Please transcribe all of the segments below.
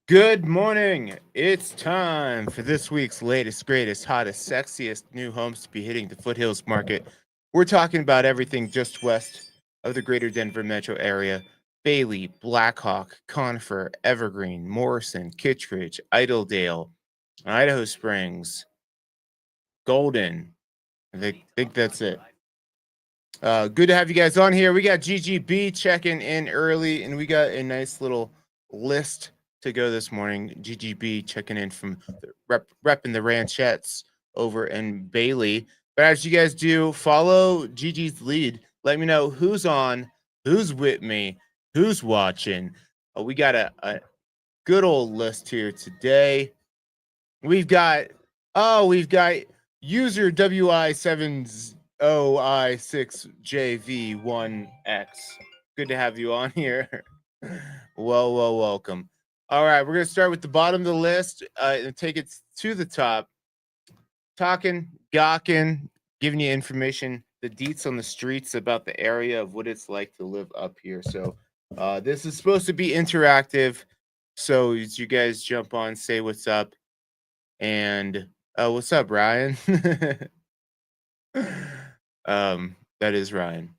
Good morning. It's time for this week's latest, greatest, hottest, sexiest new homes to be hitting the Foothills market. We're talking about everything just west of the greater Denver metro area. Bailey, Blackhawk, Conifer, Evergreen, Morrison, Kittredge, Idaho, Idaho Springs, Golden. I think that's it. Good to have you guys on here. We got GGB checking in early, and we got a nice little list to go this morning. GGB checking in from repping the ranchettes over in Bailey. But as you guys do, follow Gigi's lead. Let me know who's on, who's with me, who's watching. We got a good old list here today. We've got user WI7OI6JV1X. Good to have you on here. Well, welcome. All right, we're gonna start with the bottom of the list and take it to the top. Talking, gawking, giving you information, the deets on the streets about the area of what it's like to live up here. So this is supposed to be interactive. So as you guys jump on, say what's up. And what's up, Ryan? That is Ryan.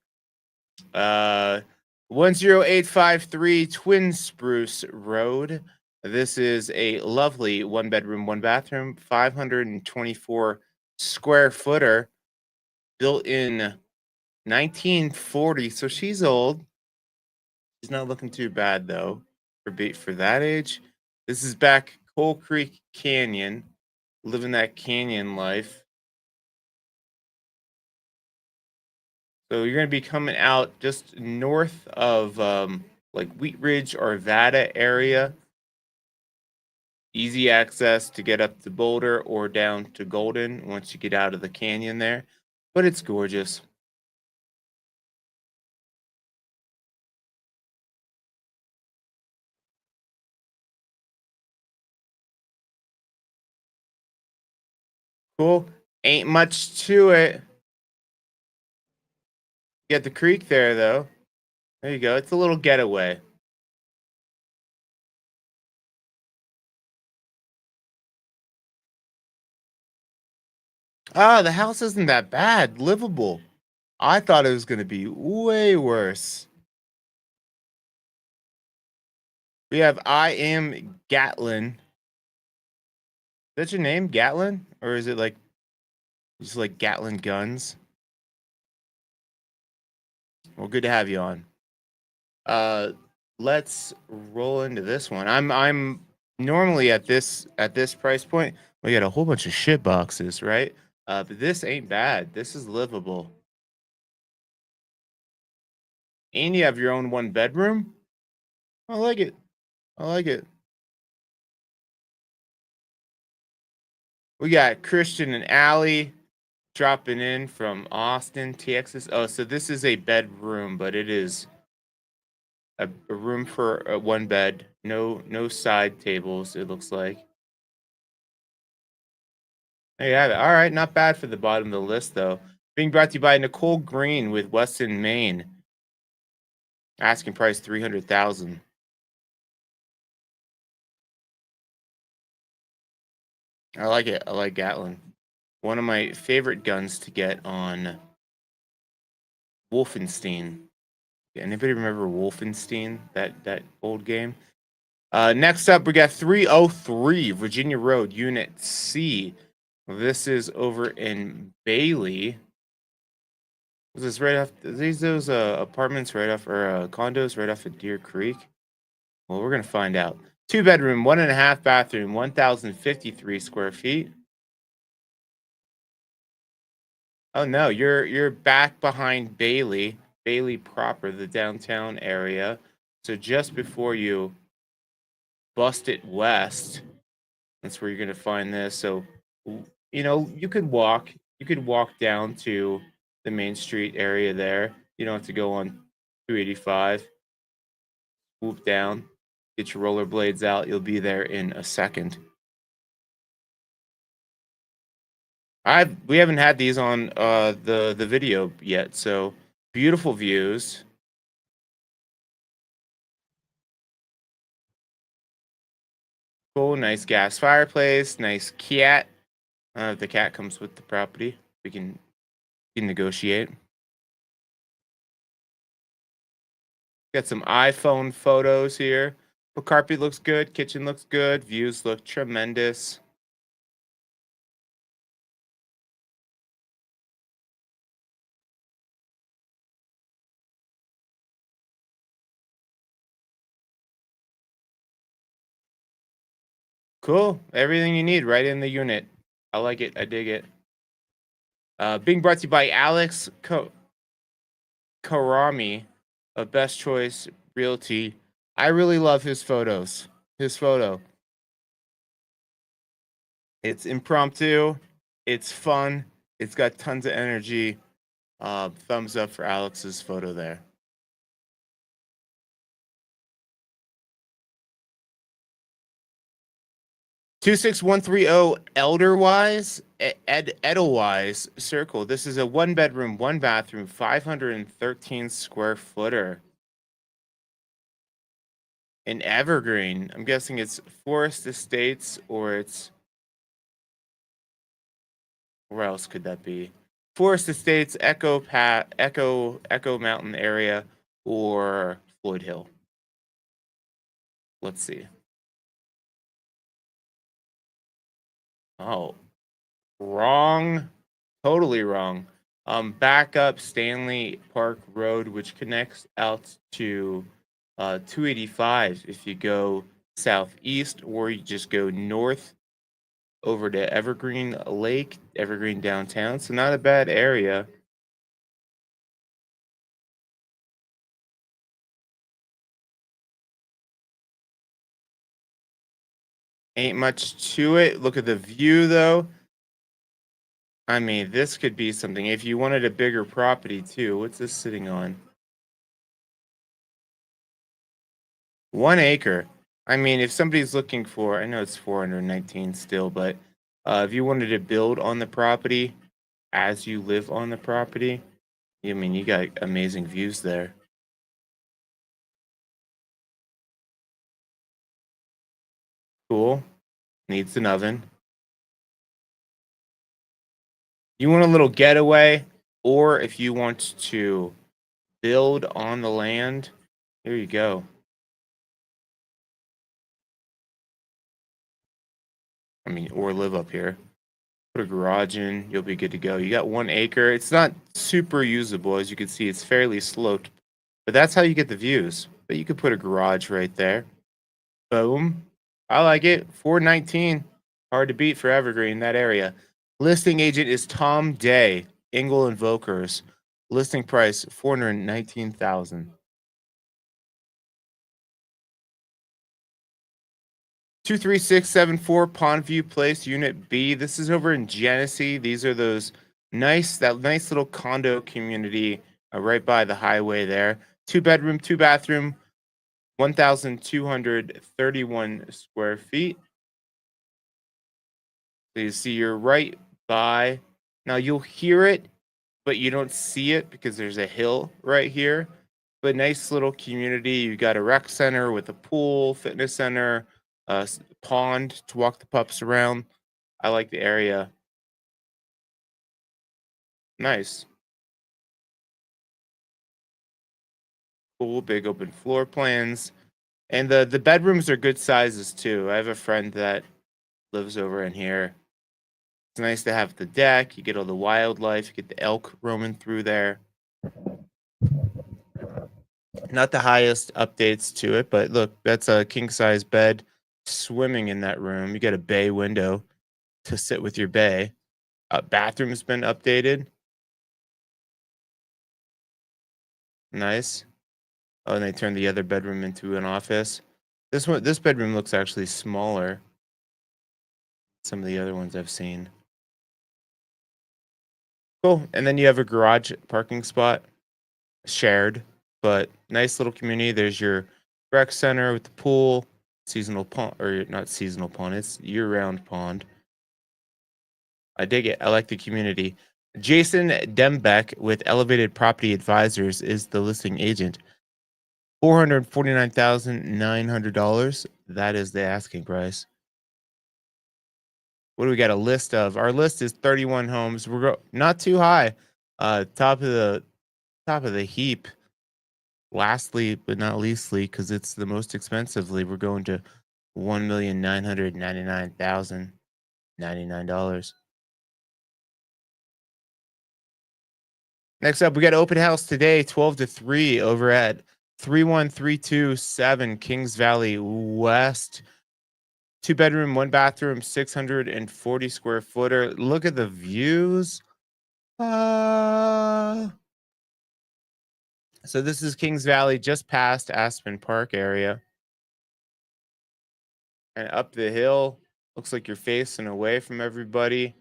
10853 Twin Spruce Road. This is a lovely one bedroom, one bathroom, 524 square footer, built in 1940. So she's old. She's not looking too bad though for that age. This is back Coal Creek Canyon, living that canyon life. So you're going to be coming out just north of like Wheat Ridge or Arvada area. Easy access to get up to Boulder or down to Golden once you get out of the canyon there. But it's gorgeous. Cool. Ain't much to it. You got the creek there though. There you go. It's a little getaway. Ah, the house isn't that bad. Livable. I thought it was going to be way worse. We have I am Gatlin. That's your name, Gatlin? Or is it like just like Gatlin guns? Well, good to have you on. Let's roll into this one. I'm normally at this price point. We got a whole bunch of shit boxes, right? But this ain't bad. This is livable. And you have your own one bedroom. I like it. I like it. We got Christian and Allie dropping in from Austin, Texas. Oh, so this is a bedroom, but it is a room for one bed. No side tables. It looks like. There you have it. All right, not bad for the bottom of the list though. Being brought to you by Nicole Green with Weston, Maine. Asking price 300,000. I like it. I like Gatlin. One of my favorite guns to get on Wolfenstein. Anybody remember Wolfenstein? That old game? Next up, we got 303 Virginia Road, Unit C. This is over in Bailey. Was this right off? These those apartments right off or condos right off of Deer Creek? Well, we're gonna find out. Two bedroom, one and a half bathroom, 1,053 square feet. Oh no, you're back behind Bailey proper, the downtown area. So just before you bust it west, that's where you're gonna find this. So you know you could walk down to the Main Street area there. You don't have to go on 285. Swoop down, get your rollerblades out. You'll be there in a second. We haven't had these on the video yet, so beautiful views. Cool, nice gas fireplace, nice cat. If the cat comes with the property, we can negotiate. Got some iPhone photos here. The carpet looks good, kitchen looks good, views look tremendous. Cool, everything you need right in the unit. I like it. I dig it. Being brought to you by Alex Karami of Best Choice Realty. I really love his photos. His photo. It's impromptu. It's fun. It's got tons of energy. Thumbs up for Alex's photo there. 26130 Elderwise Edelweiss Circle. This is a 1 bedroom, 1 bathroom, 513 square footer in Evergreen. I'm guessing it's Forest Estates, or it's, where else could that be? Forest Estates, Echo Mountain area, or Foothill. Let's see. Oh, wrong. Totally wrong. Back up Stanley Park Road, which connects out to 285 if you go southeast, or you just go north over to Evergreen Lake, Evergreen downtown. So not a bad area. Ain't much to it. Look at the view though. I mean, this could be something. If you wanted a bigger property too, what's this sitting on? 1 acre. I mean, if somebody's looking for, I know it's 419 still, but if you wanted to build on the property as you live on the property, I mean, you got amazing views there. Cool. Needs an oven. You want a little getaway, or if you want to build on the land, here you go. I mean, or live up here. Put a garage in, you'll be good to go. You got 1 acre. It's not super usable, as you can see. It's fairly sloped, but that's how you get the views. But you could put a garage right there. Boom. I like it. 419. Hard to beat for Evergreen, that area. Listing agent is Tom Day, Engel and Vokers. Listing price 419,000. 23674 Pondview Place, Unit B. This is over in Genesee. These are that nice little condo community right by the highway there. 2 bedroom, 2 bathroom, 1,231 square feet. So you see you're right by. Now you'll hear it, but you don't see it because there's a hill right here. But nice little community. You got a rec center with a pool, fitness center, pond to walk the pups around. I like the area. Nice. Cool, big open floor plans. And the bedrooms are good sizes too. I have a friend that lives over in here. It's nice to have the deck. You get all the wildlife. You get the elk roaming through there. Not the highest updates to it, but look, that's a king size bed swimming in that room. You got a bay window to sit with your bay. Bathroom's been updated. Nice. Oh, and they turned the other bedroom into an office. This bedroom looks actually smaller than some of the other ones I've seen. Cool. And then you have a garage parking spot, shared, but nice little community. There's your rec center with the pool, seasonal pond, or not seasonal pond, it's year-round pond. I dig it. I like the community. Jason Dembeck with Elevated Property Advisors is the listing agent. $449,900. That is the asking price. What do we got a list of? Our list is 31 homes. We're not too high. Top of the heap. Lastly, but not leastly, because it's the most expensively, we're going to $1,999,099. Next up, we got open house today, 12 to 3 over at 31327 Kings Valley West. 2 bedroom, 1 bathroom, 640 square footer. Look at the views. So this is Kings Valley, just past Aspen Park area. And up the hill, looks like you're facing away from everybody.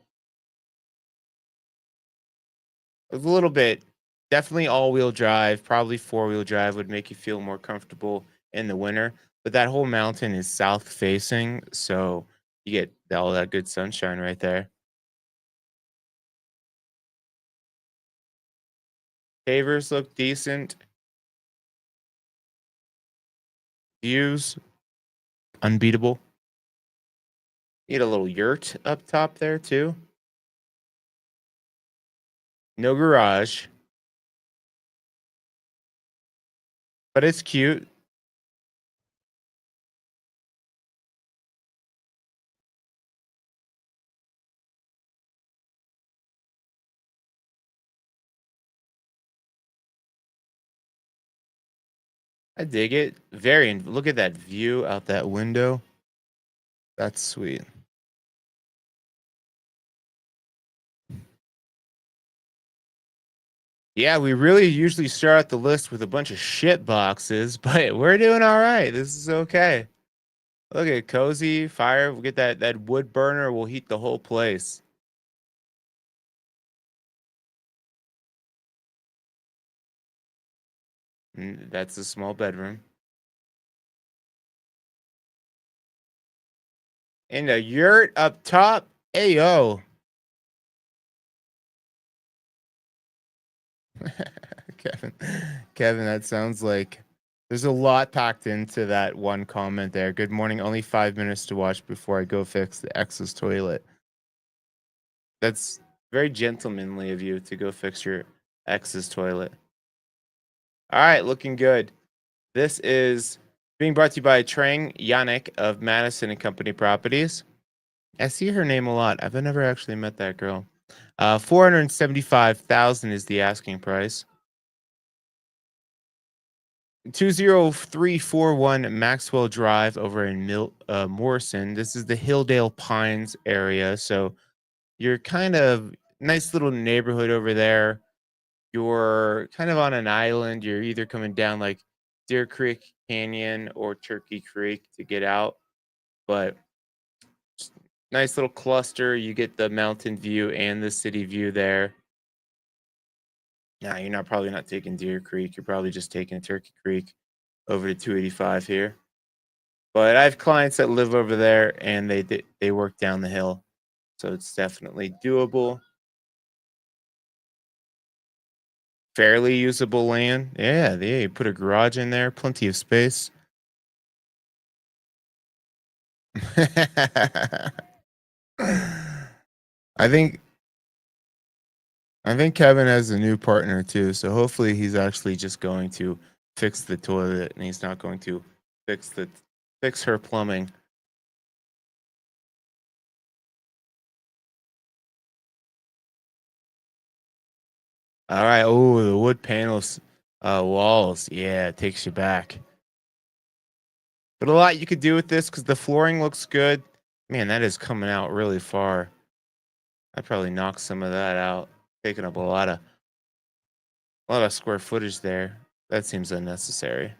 A little bit, definitely all-wheel drive, probably four-wheel drive would make you feel more comfortable in the winter. But that whole mountain is south-facing, so you get all that good sunshine right there. Pavers look decent. Views, unbeatable. You get a little yurt up top there, too. No garage, but it's cute. I dig it. Look at that view out that window. That's sweet. Yeah, we really usually start out the list with a bunch of shit boxes, but we're doing all right. This is okay. Look at cozy fire. We'll get that wood burner. We'll heat the whole place. And that's a small bedroom. And a yurt up top. Ayo. Kevin, Kevin, that sounds like there's a lot packed into that one comment there. Good morning. Only 5 minutes to watch before I go fix the ex's toilet. That's very gentlemanly of you to go fix your ex's toilet. All right, looking good. This is being brought to you by Trang Yannick of Madison and Company Properties. I see her name a lot. I've never actually met that girl. 475,000 is the asking price. 20341 Maxwell Drive over in Morrison. This is the Hilldale Pines area. So you're kind of nice little neighborhood over there. You're kind of on an island. You're either coming down like Deer Creek Canyon or Turkey Creek to get out. But nice little cluster. You get the mountain view and the city view there. Nah, you're probably not taking Deer Creek. You're probably just taking Turkey Creek over to 285 here. But I have clients that live over there and they work down the hill. So it's definitely doable. Fairly usable land. Yeah, they put a garage in there, plenty of space. I think Kevin has a new partner too, so hopefully he's actually just going to fix the toilet and he's not going to fix her plumbing. All right. Oh, the wood panels walls. Yeah, it takes you back. But a lot you could do with this because the flooring looks good. Man, that is coming out really far. I'd probably knock some of that out, taking up a lot of square footage there. That seems unnecessary.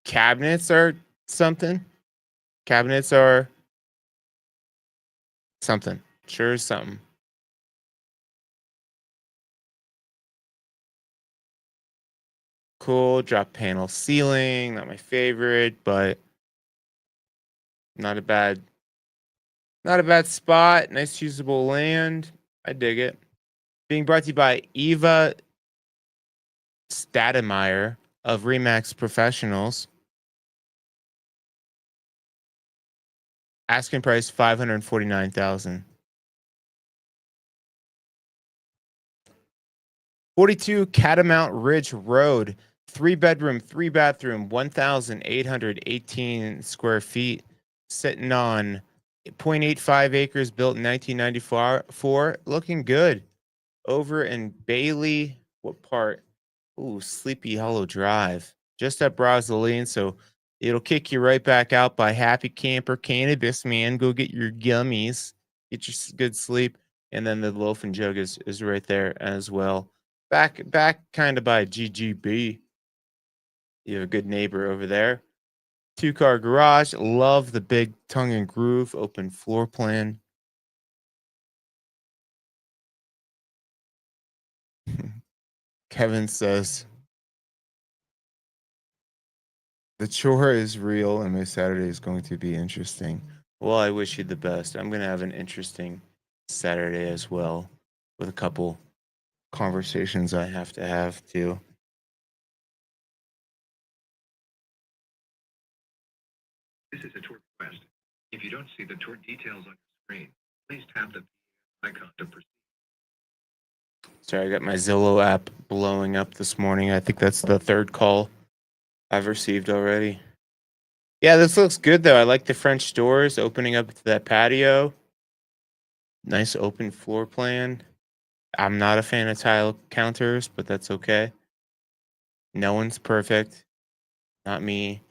Cabinets are something. Cabinets are something. Sure is something. Cool. Drop panel ceiling. Not my favorite, but not a bad spot. Nice usable land. I dig it. Being brought to you by Eva Stademeyer of Remax Professionals. Asking price 549,000. 42 Catamount Ridge Road, 3 bedroom, 3 bathroom, 1,818 square feet, sitting on 0.85 acres, built in 1994. Looking good. Over in Bailey, what part? Ooh, Sleepy Hollow Drive, just up Rosaline. So it'll kick you right back out by Happy Camper Cannabis, man. Go get your gummies, get your good sleep, and then the loaf and jug is right there as well. Back, kind of by GGB. You have a good neighbor over there. 2-car garage. Love the big tongue and groove open floor plan. Kevin says the chore is real and my Saturday is going to be interesting. Well, I wish you the best. I'm going to have an interesting Saturday as well with a couple conversations I have to have too. This is a tour request. If you don't see the tour details on your screen, please tap the icon to proceed. Sorry, I got my Zillow app blowing up this morning. I think that's the third call I've received already. Yeah, this looks good though. I like the French doors opening up to that patio. Nice open floor plan. I'm not a fan of tile counters, but that's okay. No one's perfect. Not me,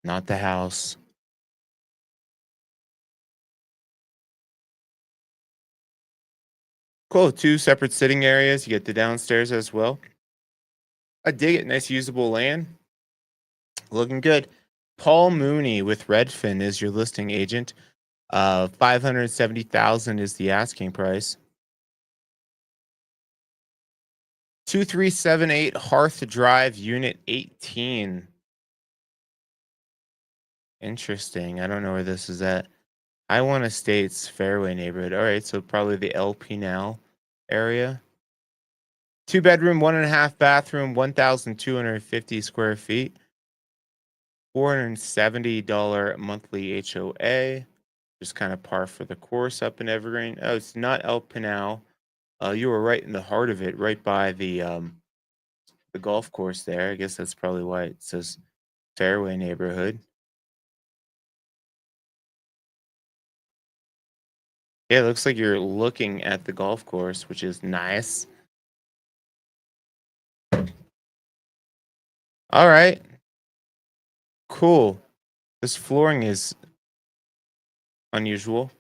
not the house. Cool. 2 separate sitting areas. You get the downstairs as well. I dig it. Nice usable land. Looking good. Paul Mooney with Redfin is your listing agent. 570,000 is the asking price. 2378 Hearth Drive, Unit 18. Interesting. I don't know where this is at. I want to States Fairway neighborhood. All right, so probably the El Pinal area. 2 bedroom, 1.5 bathroom, 1,250 square feet. $470 monthly HOA. Just kind of par for the course up in Evergreen. Oh, it's not El Pinal. You were right in the heart of it, right by the golf course there. I guess that's probably why it says Fairway neighborhood. Yeah, it looks like you're looking at the golf course, which is nice. All right. Cool. This flooring is unusual.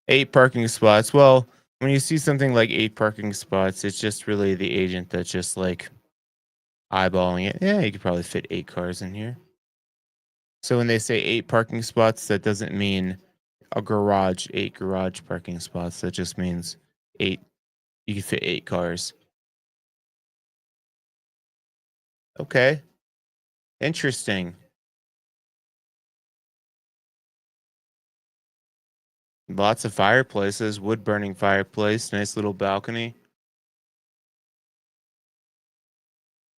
Eight parking spots. Well, when you see something like 8 parking spots, it's just really the agent that's just like eyeballing it. Yeah, you could probably fit 8 cars in here. So when they say 8 parking spots, that doesn't mean a garage, 8 garage parking spots. That just means 8. You can fit 8 cars. Okay. Interesting. Lots of fireplaces, wood burning fireplace, nice little balcony.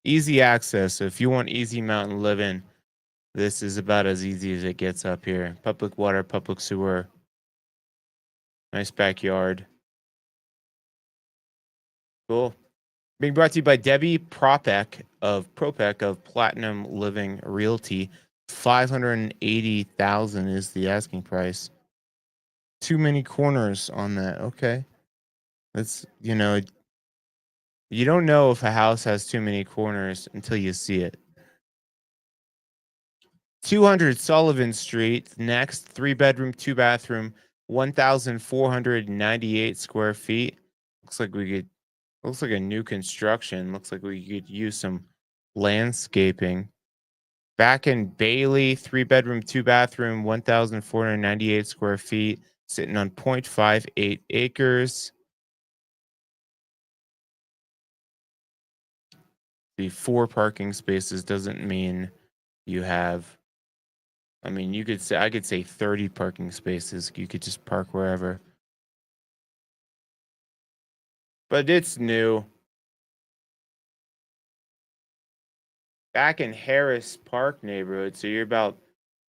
Easy access. So if you want easy mountain living, this is about as easy as it gets up here. Public water, public sewer. Nice backyard. Cool. Being brought to you by Debbie Propek of Platinum Living Realty. 580,000 is the asking price. Too many corners on that. Okay. That's, you don't know if a house has too many corners until you see it. 200 Sullivan Street. Next, 3 bedroom, 2 bathroom, 1,498 square feet. Looks like a new construction. Looks like we could use some landscaping. Back in Bailey, 3 bedroom, 2 bathroom, 1,498 square feet, sitting on 0.58 acres. The 4 parking spaces doesn't mean you have. I mean, I could say 30 parking spaces. You could just park wherever. But it's new. back in Harris Park neighborhood. So you're about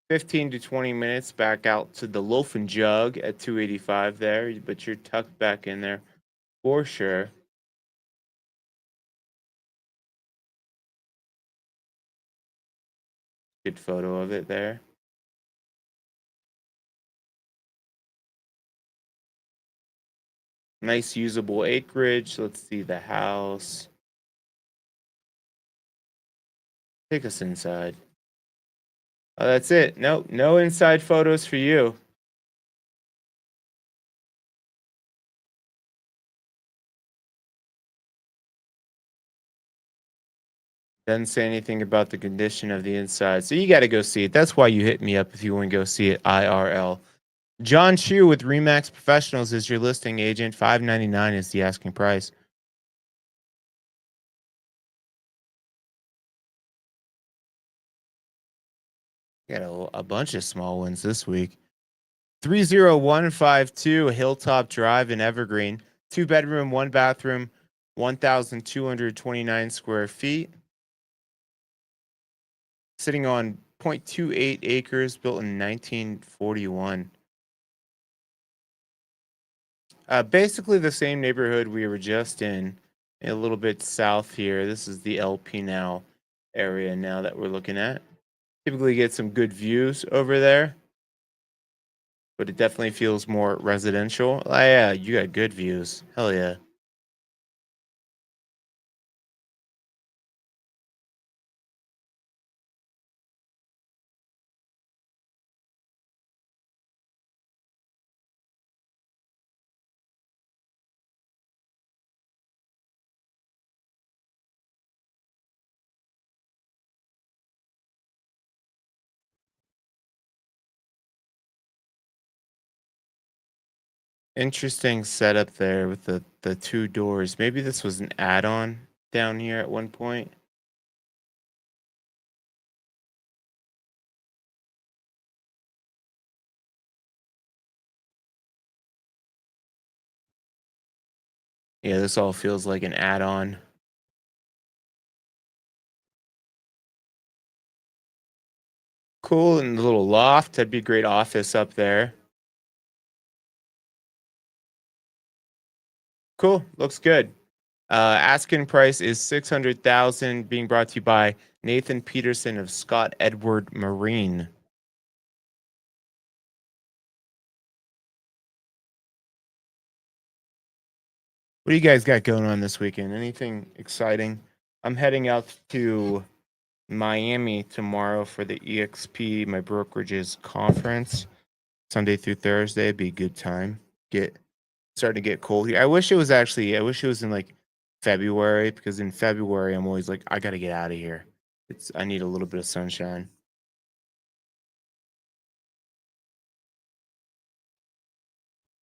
15 to 20 minutes back out to the Loaf and Jug at 285 there, but you're tucked back in there for sure. Good photo of it there. Nice usable acreage. Let's see the house. Take us inside. Oh, that's it. Nope, no inside photos for you. Doesn't say anything about the condition of the inside. So you got to go see it. That's why you hit me up if you want to go see it IRL. John Chu with Remax Professionals is your listing agent. $599 is the asking price. Got a bunch of small ones this week. 30152 Hilltop Drive in Evergreen. 2-bedroom, 1-bathroom, 1,229 square feet. Sitting on 0.28 acres, built in 1941. Basically the same neighborhood we were just in, a little bit south here. This is the LP now area now that we're looking at. Typically get some good views over there, but it definitely feels more residential. Oh, yeah, you got good views. Hell yeah. Interesting setup there with the two doors. Maybe this was an add-on down here at one point. Yeah, this all feels like an add-on. Cool, and the little loft. That'd be a great office up there. Cool, looks good. Asking price is 600,000. Being brought to you by Nathan Peterson of Scott Edward Marine. What do you guys got going on this weekend? Anything exciting? I'm heading out to Miami tomorrow for the EXP, my brokerage's conference. Sunday through Thursday, it'd be a good time. Starting to get cold here. I wish it was in like February, because in February I'm always like, I gotta get out of here. I need a little bit of sunshine.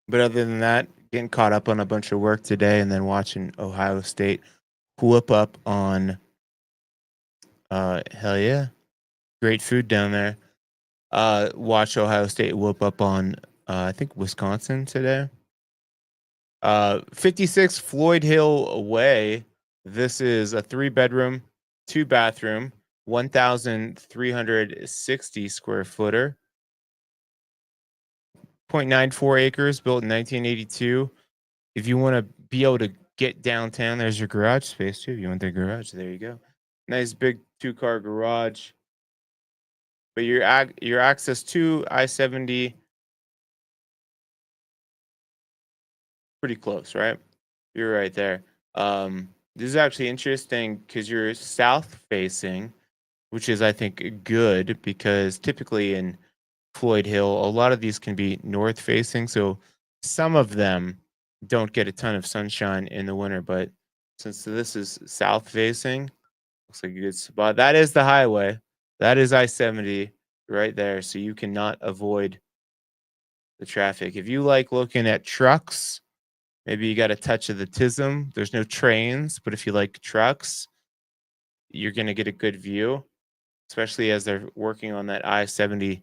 But other than that, getting caught up on a bunch of work today and then watching Ohio State whoop up on hell yeah. Great food down there. Watch Ohio State whoop up on I think Wisconsin today. 56 Floyd Hill Way. This is a 3-bedroom, 2-bathroom, 1,360 square footer. 0.94 acres, built in 1982. If you want to be able to get downtown, there's your garage space too. If you want the garage, there you go. Nice big 2-car garage. But your access to I-70 pretty close, right? You're right there. This is actually interesting because you're south facing, which is, I think, good, because typically in Floyd Hill, a lot of these can be north facing. So some of them don't get a ton of sunshine in the winter, but since this is south facing, looks like a good spot. That is the highway. That is I-70 right there. So you cannot avoid the traffic. If you like looking at trucks, maybe you got a touch of the TISM. There's no trains, but if you like trucks, you're going to get a good view, especially as they're working on that I-70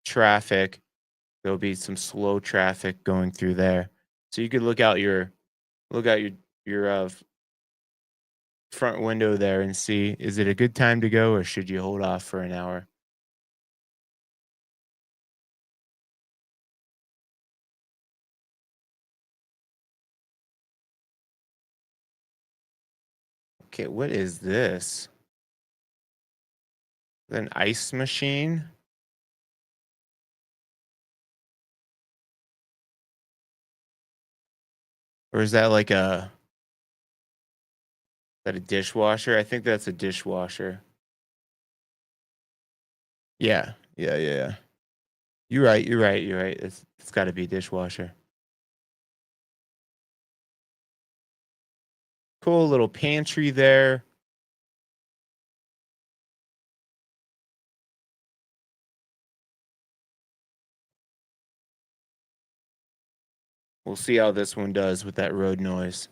traffic. There'll be some slow traffic going through there. So you could look out your front window there and see, is it a good time to go or should you hold off for an hour? Okay, what is this? An ice machine? Or is that like a dishwasher? I think that's a dishwasher. Yeah. Yeah, yeah, yeah. You're right, you're right, you're right. It's gotta be a dishwasher. Cool little pantry there. We'll see how this one does with that road noise.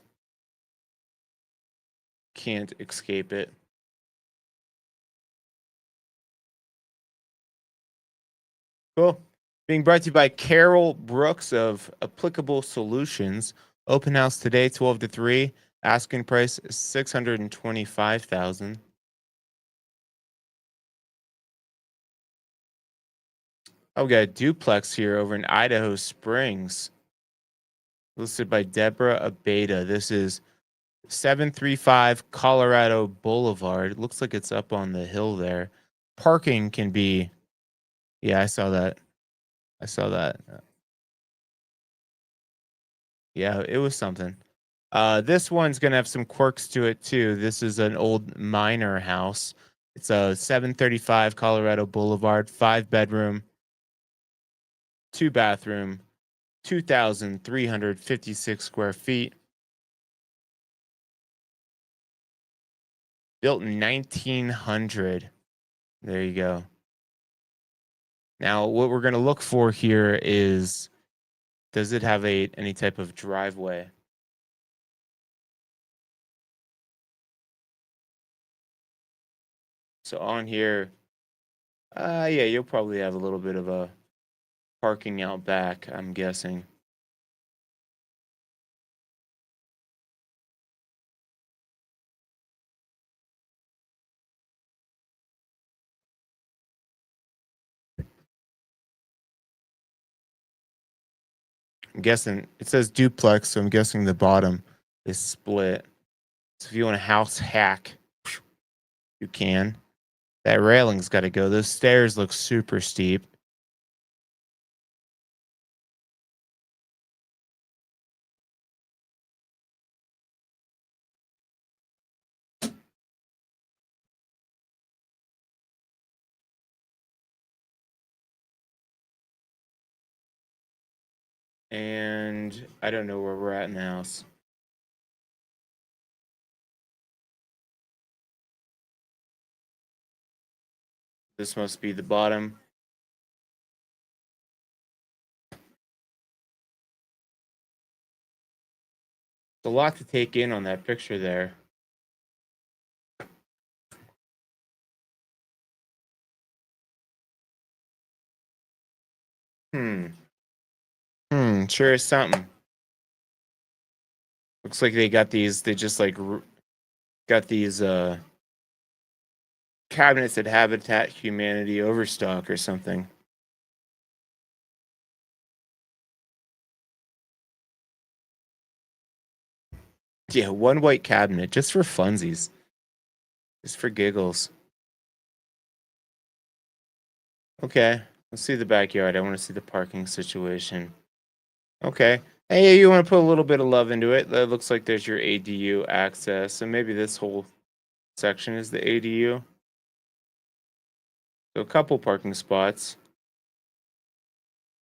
Can't escape it. Cool. Being brought to you by Carol Brooks of Applicable Solutions. Open house today, 12 to 3. Asking price 625,000. Oh, we got a duplex here over in Idaho Springs. Listed by Deborah Abeda. This is 735 Colorado Boulevard. It looks like it's up on the hill there. Parking can be, yeah, I saw that. I saw that. Yeah, it was something. This one's gonna have some quirks to it too. This is an old miner house. It's a 735 Colorado Boulevard, 5 bedroom, 2 bathroom, 2,356 square feet. Built in 1900. There you go. Now, what we're gonna look for here is, does it have any type of driveway? So on here, yeah, you'll probably have a little bit of a parking out back, I'm guessing. I'm guessing it says duplex, so I'm guessing the bottom is split. So if you want a house hack, you can. That railing's got to go. Those stairs look super steep. And I don't know where we're at in the house. This must be the bottom. It's a lot to take in on that picture there. Sure is something. Looks like they got these, they just like got these cabinets at Habitat Humanity Overstock or something. Yeah, one white cabinet just for funsies. Just for giggles. Okay, let's see the backyard. I want to see the parking situation. Okay. Hey, you want to put a little bit of love into it. That looks like there's your ADU access. So maybe this whole section is the ADU. So a couple parking spots.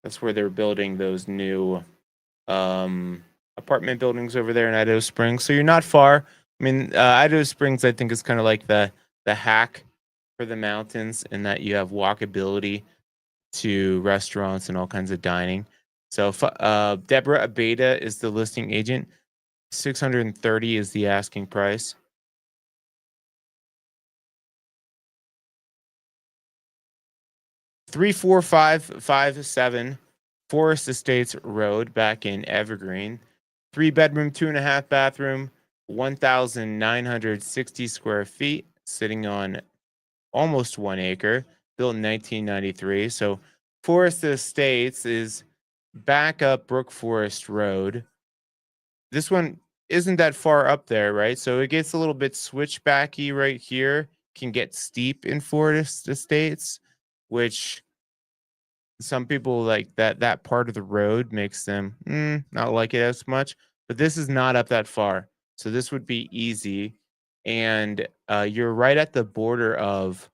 That's where they're building those new apartment buildings over there in Idaho Springs. So you're not far. I mean, Idaho Springs, I think, is kind of like the hack for the mountains in that you have walkability to restaurants and all kinds of dining. So Deborah Abeda is the listing agent. 630 is the asking price. 34557 Forest Estates Road back in Evergreen. 3 bedroom, 2.5 bathroom, 1,960 square feet, sitting on almost 1 acre, built in 1993. So Forest Estates is back up Brook Forest Road. This one isn't that far up there, right? So it gets a little bit switchbacky right here, can get steep in Forest Estates, which some people like that part of the road makes them not like it as much. But this is not up that far, so this would be easy. And you're right at the border of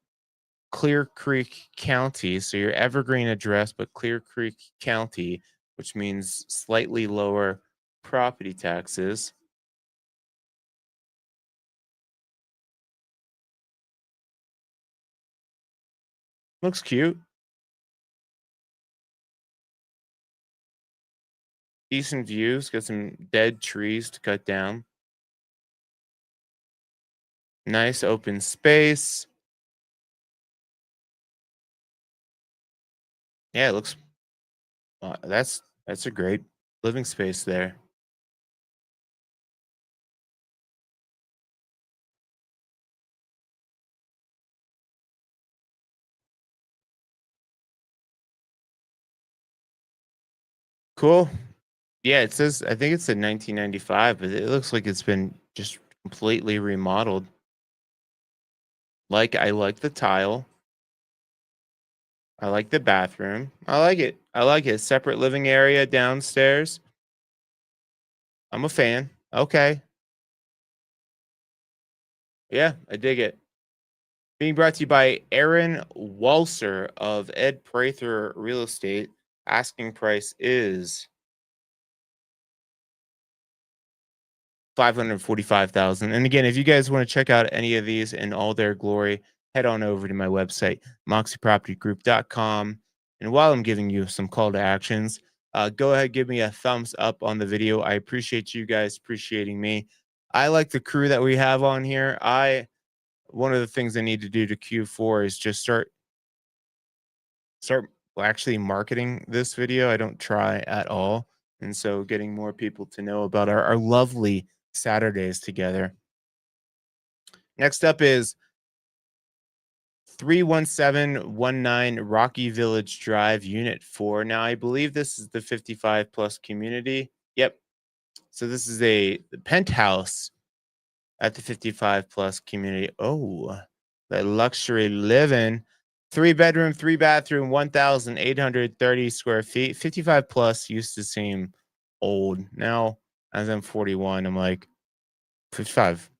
Clear Creek County, so your Evergreen address, but Clear Creek County, which means slightly lower property taxes. Looks cute. Decent views. Got some dead trees to cut down. Nice open space. Yeah, it looks. That's a great living space there. Cool. Yeah, it says I think it's in 1995, but it looks like it's been just completely remodeled. Like I like the tile. I like the bathroom. I like it. I like it. Separate living area downstairs. I'm a fan. Okay. Yeah, I dig it. Being brought to you by Aaron Walser of Ed Prather Real Estate. Asking price is 545,000. And again, if you guys want to check out any of these in all their glory, head on over to my website, moxiepropertygroup.com. And while I'm giving you some call to actions, go ahead, give me a thumbs up on the video. I appreciate you guys appreciating me. I like the crew that we have on here. One of the things I need to do to Q4 is just start actually marketing this video. I don't try at all. And so getting more people to know about our lovely Saturdays together. Next up is 31719 Rocky Village Drive, Unit 4. Now, I believe this is the 55 plus community. Yep. So this is a penthouse at the 55 plus community. Oh, that luxury living. 3 bedroom, 3 bathroom, 1,830 square feet. 55 plus used to seem old. Now, as I'm 41, I'm like, 55.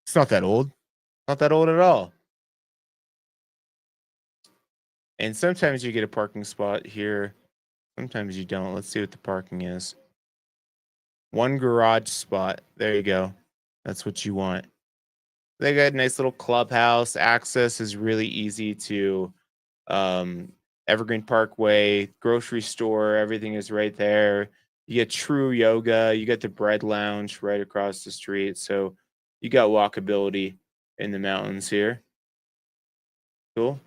It's not that old. Not that old at all. And sometimes you get a parking spot here. Sometimes you don't. Let's see what the parking is. One garage spot. There you go. That's what you want. They got a nice little clubhouse. Access is really easy to Evergreen Parkway, grocery store. Everything is right there. You get True Yoga. You got the Bread Lounge right across the street. So you got walkability in the mountains here. Cool.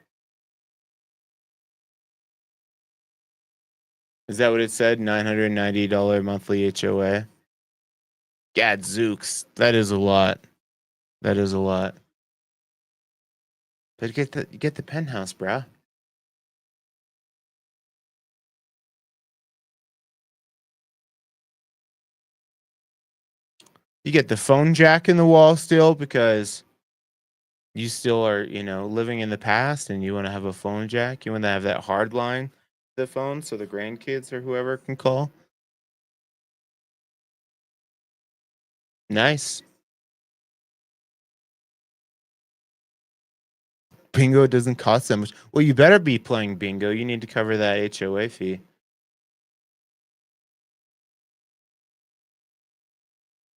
Is that what it said? $990 monthly HOA. Gadzooks. That is a lot. That is a lot. But get the penthouse, bruh. You get the phone jack in the wall still because you still are, living in the past and you want to have a phone jack. You want to have that hard line, the phone, so the grandkids or whoever can call. Nice. Bingo doesn't cost that much. Well, you better be playing bingo. You need to cover that HOA fee.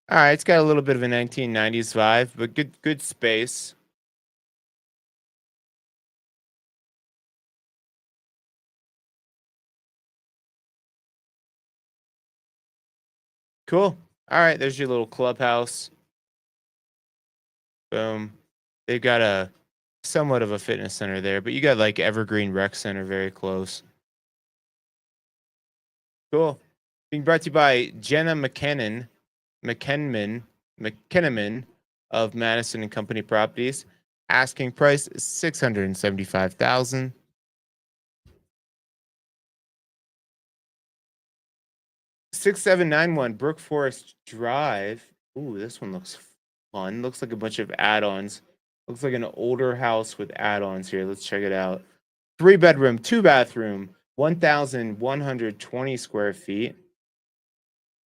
All right, it's got a little bit of a 1990s vibe, but good space. Cool. All right, there's your little clubhouse. Boom. They've got a somewhat of a fitness center there, but you got like Evergreen Rec Center very close. Cool. Being brought to you by Jenna McKenman. McKinnon of Madison and Company Properties. Asking price is $675,000. 6791 Brook Forest Drive. Ooh, this one looks fun. Looks like a bunch of add-ons. Looks like an older house with add-ons here. Let's check it out. 3-bedroom, 2-bathroom, 1,120 square feet.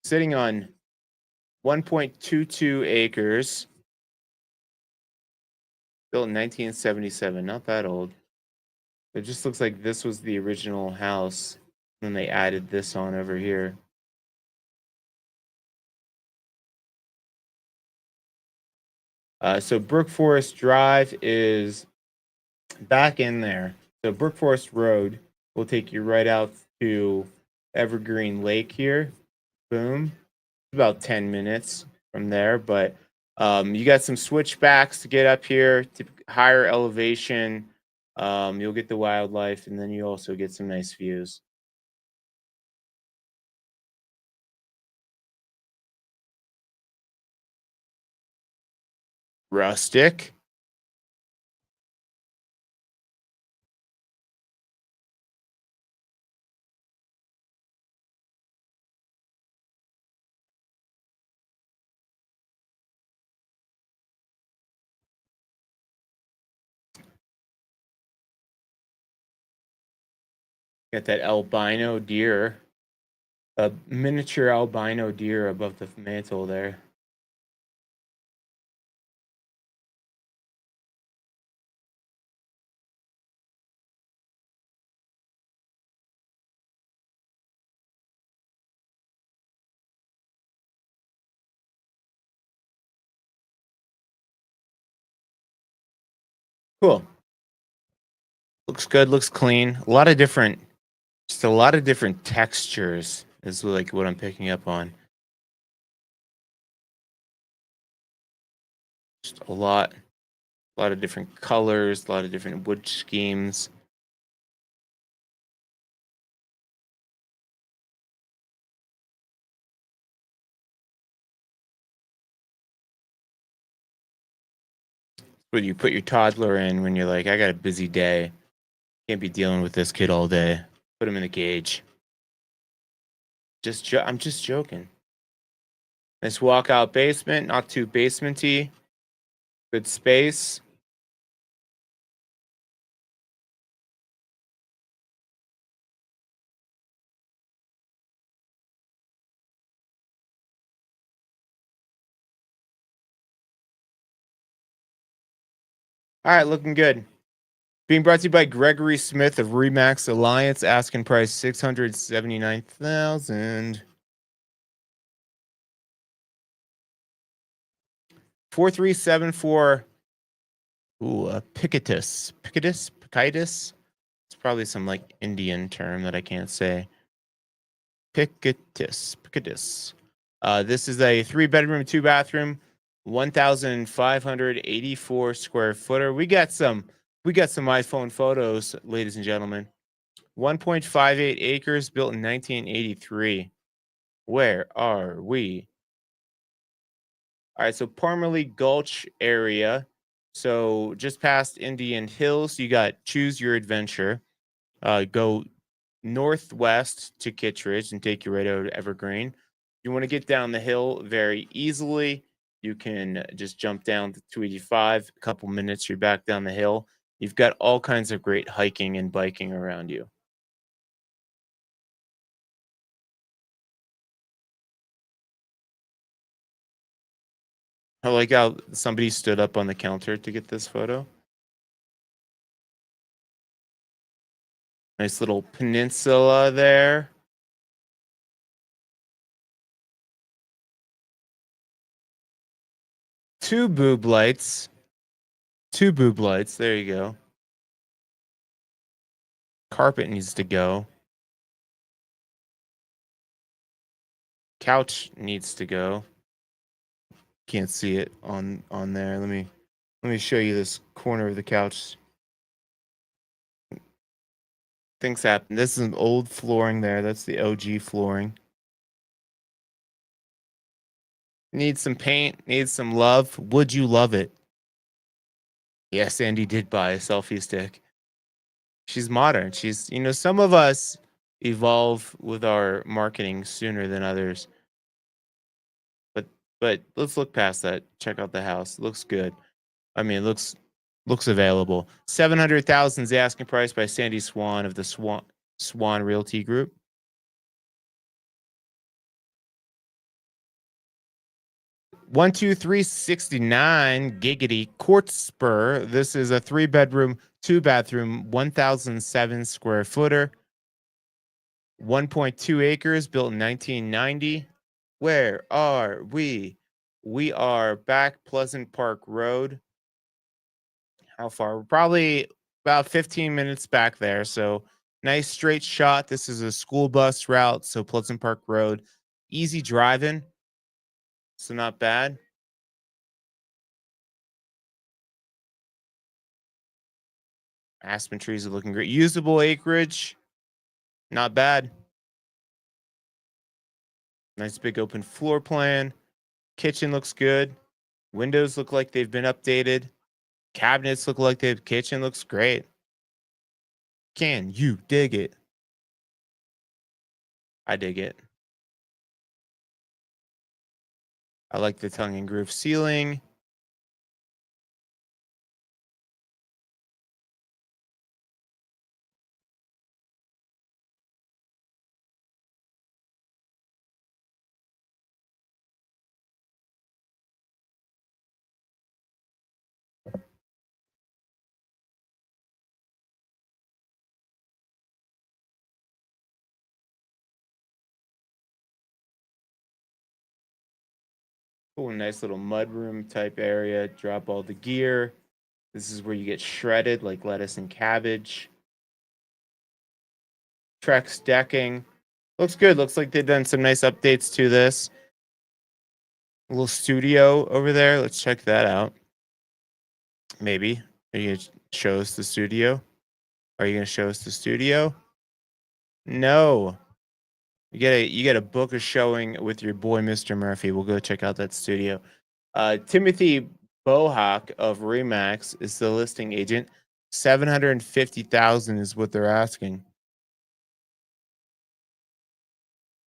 Sitting on 1.22 acres. Built in 1977. Not that old. It just looks like this was the original house. And they added this on over here. So Brook Forest Drive is back in there. So Brook Forest Road will take you right out to Evergreen Lake here. Boom. About 10 minutes from there. But you got some switchbacks to get up here to higher elevation. You'll get the wildlife, and then you also get some nice views. Rustic. Got that albino deer, a miniature albino deer above the mantle there. Cool. Looks good. Looks clean. Just a lot of different textures is like what I'm picking up on. Just a lot of different colors, a lot of different wood schemes. What you put your toddler in when you're like, I got a busy day. Can't be dealing with this kid all day. Put him in a cage. I'm just joking. Nice walkout basement, not too basementy. Good space. All right, looking good. Being brought to you by Gregory Smith of Remax Alliance. Asking price $679,000. 4374. Ooh, Picketus. Picketus. It's probably some like Indian term that I can't say. Picketus. This is a 3-bedroom, 2-bathroom, 1,584 square footer. We got some iPhone photos, ladies and gentlemen. 1.58 acres, built in 1983. Where are we? All right, so Parmalee Gulch area. So just past Indian Hills, you got Choose Your Adventure. Go northwest to Kittredge and take you right over to Evergreen. You want to get down the hill very easily. You can just jump down to 285. A couple minutes, you're back down the hill. You've got all kinds of great hiking and biking around you. I like how somebody stood up on the counter to get this photo. Nice little peninsula there. Two boob lights. There you go. Carpet needs to go. Couch needs to go. Can't see it on there. Let me show you this corner of the couch. Things happen. This is an old flooring there. That's the OG flooring. Needs some paint, needs some love. Would you love it? Yes, Andy did buy a selfie stick. She's modern. She's, some of us evolve with our marketing sooner than others. But let's look past that. Check out the house. It looks good. I mean, looks available. 700,000 is the asking price by Sandy Swan of the Swan Realty Group. 12369 Giggity Court Spur. This is a 3-bedroom, 2-bathroom, 1,007 square footer, 1.2 acres, built in 1990. Where are we? We are back Pleasant Park Road. How far? We're probably about 15 minutes back there. So nice straight shot. This is a school bus route. So Pleasant Park Road, easy driving. So not bad. Aspen trees are looking great. Usable acreage, not bad. Nice big open floor plan. Kitchen looks good. Windows look like they've been updated. Cabinets look like the kitchen looks great. Can you dig it? I dig it. I like the tongue and groove ceiling. Cool, nice little mudroom type area. Drop all the gear. This is where you get shredded like lettuce and cabbage. Trex decking. Looks good. Looks like they've done some nice updates to this. A little studio over there. Let's check that out. Maybe. Are you going to show us the studio? Are you going to show us the studio? No. You gotta book a showing with your boy Mr. Murphy. We'll go check out that studio. Timothy Bohawk of Remax is the listing agent. 750,000 is what they're asking.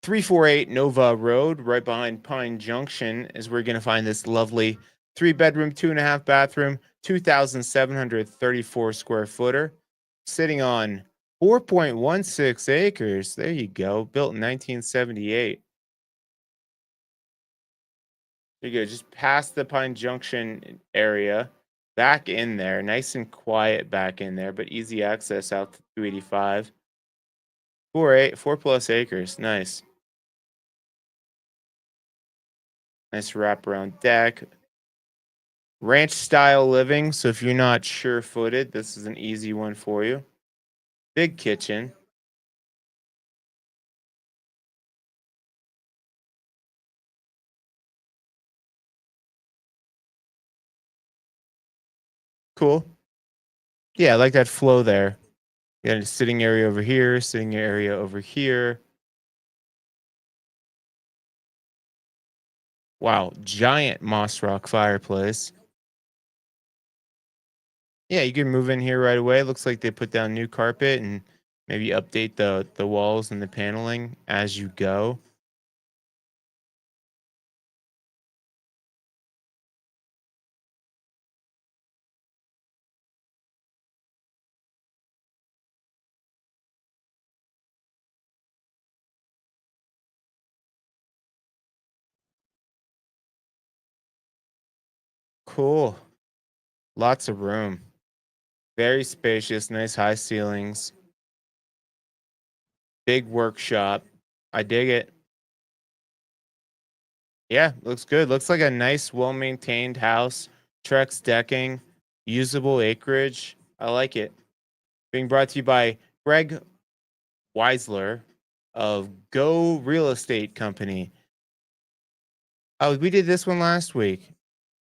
348 Nova Road, right behind Pine Junction, is where you're gonna find this lovely 3-bedroom, 2.5-bathroom, 2,734 square footer, sitting on 4.16 acres. There you go. Built in 1978. There you go. Just past the Pine Junction area, back in there, nice and quiet back in there, but easy access out to 285. 4+ acres. Nice. Nice wraparound deck. Ranch style living. So if you're not sure footed, this is an easy one for you. Big kitchen. Cool. Yeah, I like that flow there. You got a sitting area over here, sitting area over here. Wow, giant moss rock fireplace. Yeah, you can move in here right away. Looks like they put down new carpet and maybe update the walls and the paneling as you go. Cool. Lots of room. Very spacious, nice high ceilings. Big workshop. I dig it. Yeah, looks good. Looks like a nice, well-maintained house. Trex decking, usable acreage. I like it. Being brought to you by Greg Weisler of Go Real Estate Company. Oh, we did this one last week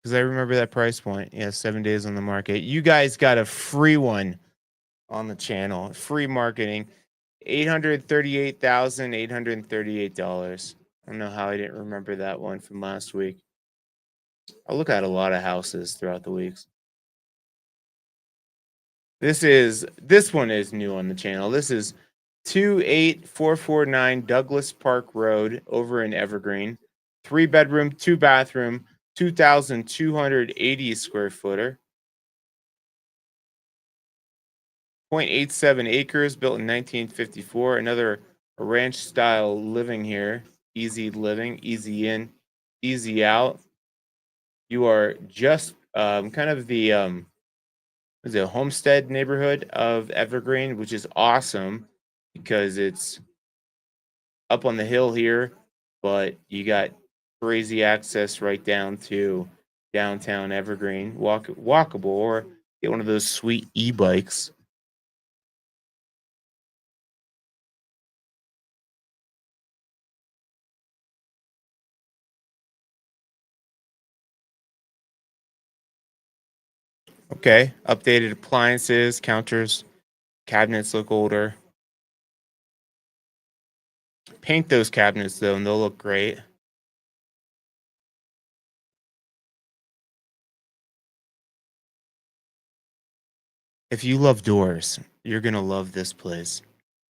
because I remember that price point. Yeah, 7 days on the market. You guys got a free one on the channel. Free marketing. $838,838. I don't know how I didn't remember that one from last week. I look at a lot of houses throughout the weeks. This one is new on the channel. This is 28449 Douglas Park Road over in Evergreen. 3 bedroom, 2 bathroom, 2,280 square footer. 0.87 acres, built in 1954. Another ranch style living here. Easy living, easy in, easy out. You are just kind of the is it a homestead neighborhood of Evergreen, which is awesome because it's up on the hill here, but you got crazy access right down to downtown Evergreen, walkable, or get one of those sweet e-bikes. Okay, updated appliances, counters, cabinets look older. Paint those cabinets though, and they'll look great. If you love doors, you're gonna love this place.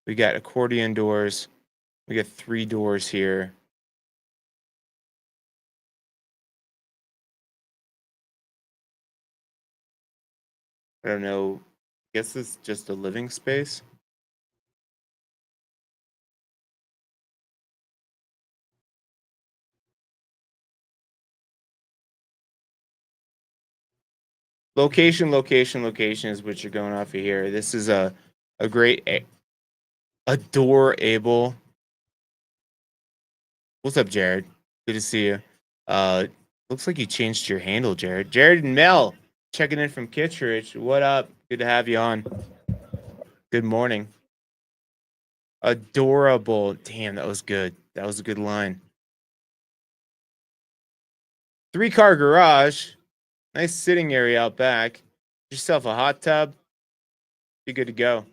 We got accordion doors. We got 3 doors here. I don't know. I guess it's just a living space. Location is what you're going off of here. This is a great adorable. What's up, Jared? Good to see you. Looks like you changed your handle, Jared. Jared and Mel checking in from Kittredge. What up? Good to have you on. Good morning. Adorable. Damn, that was good. That was a good line. 3-car garage. Nice sitting area out back. Get yourself a hot tub. Be good to go.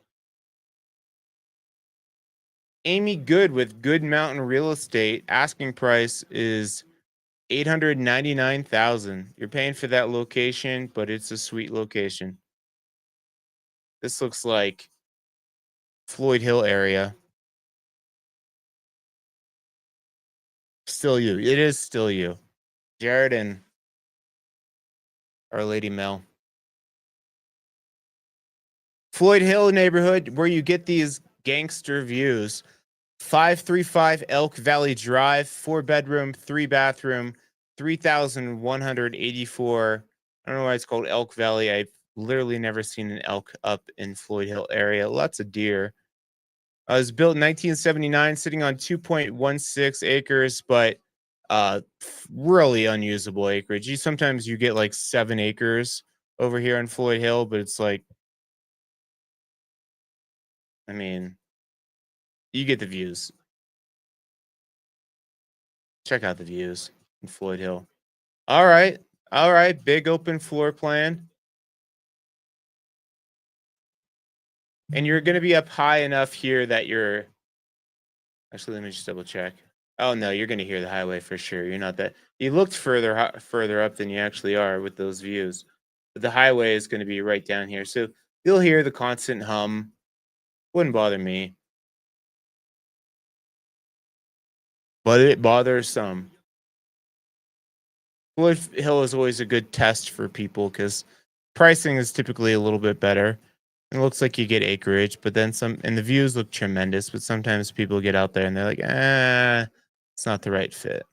Amy Good with Good Mountain Real Estate. Asking price is 899,000. You're paying for that location, but it's a sweet location. This looks like Floyd Hill area. Still you. It is still you. Jared and Our Lady Mel. Floyd Hill neighborhood where you get these gangster views. 535 Elk Valley Drive, 4 bedroom, 3 bathroom, 3,184. I don't know why it's called Elk Valley. I've literally never seen an elk up in Floyd Hill area. Lots of deer. It was built in 1979, sitting on 2.16 acres, but really unusable acreage. Sometimes you get like 7 acres over here on Floyd Hill, but it's like, I mean, you get the views. Check out the views in Floyd Hill. All right. All right. Big open floor plan. And you're going to be up high enough here that you're actually, let me just double check. Oh no, you're going to hear the highway for sure. You're not that you looked further up than you actually are with those views. But the highway is going to be right down here. So you'll hear the constant hum. Wouldn't bother me. But it bothers some. Floyd Hill is always a good test for people because pricing is typically a little bit better. It looks like you get acreage, but then some, and the views look tremendous. But sometimes people get out there and they're like, it's not the right fit.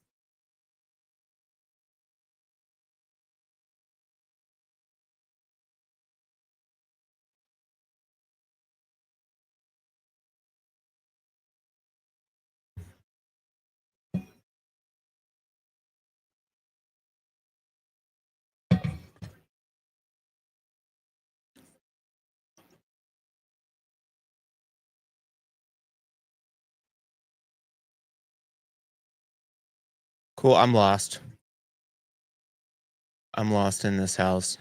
Cool. I'm lost. I'm lost in this house.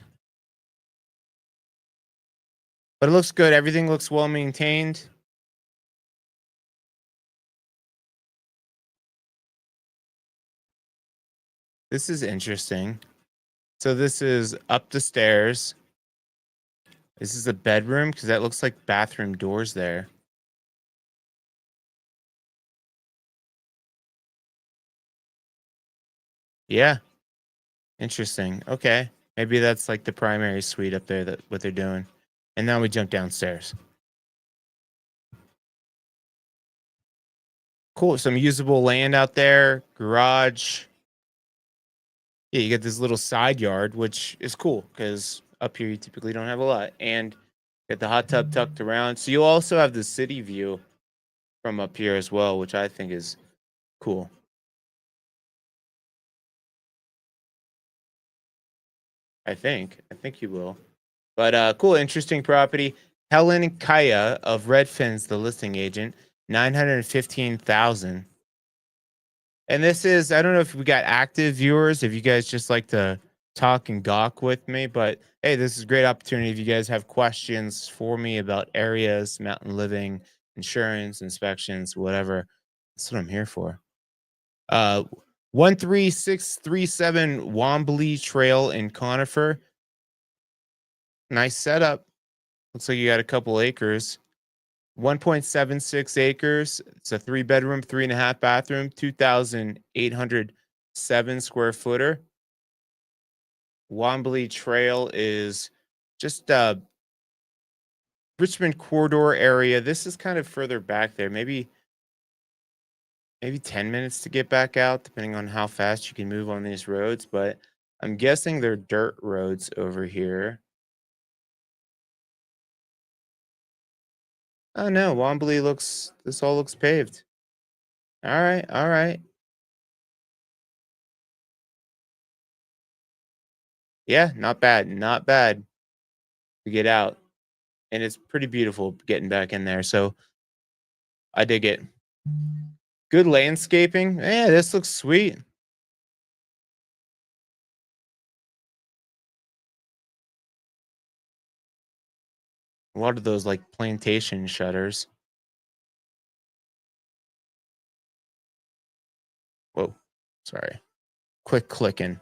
But it looks good. Everything looks well maintained. This is interesting. So this is up the stairs. This is a bedroom because that looks like bathroom doors there. Yeah, interesting. Okay, maybe that's like the primary suite up there. That what they're doing. And now we jump downstairs. Cool. Some usable land out there. Garage. Yeah, you get this little side yard, which is cool because up here you typically don't have a lot. And get the hot tub tucked around. So you'll also have the city view from up here as well, which I think is cool. I think you will. But cool, interesting property. Helen Kaya of Redfin's the listing agent, 915,000. And this is, I don't know if we got active viewers, if you guys just like to talk and gawk with me, but hey, this is a great opportunity. If you guys have questions for me about areas, mountain living, insurance, inspections, whatever, that's what I'm here for. Uh, 13637 Wombly Trail in Conifer. Nice setup. Looks like you got a couple acres. 1.76 acres. It's a 3-bedroom, 3.5 bathroom, 2,807 square footer. Wombly Trail is just Richmond corridor area. This is kind of further back there. Maybe 10 minutes to get back out, depending on how fast you can move on these roads. But I'm guessing they're dirt roads over here. Oh no, Wombly looks. This all looks paved. All right, all right. Yeah, not bad, not bad to get out. And it's pretty beautiful getting back in there. So I dig it. Good landscaping. Yeah, this looks sweet. A lot of those like plantation shutters. Whoa, sorry. Quick clicking.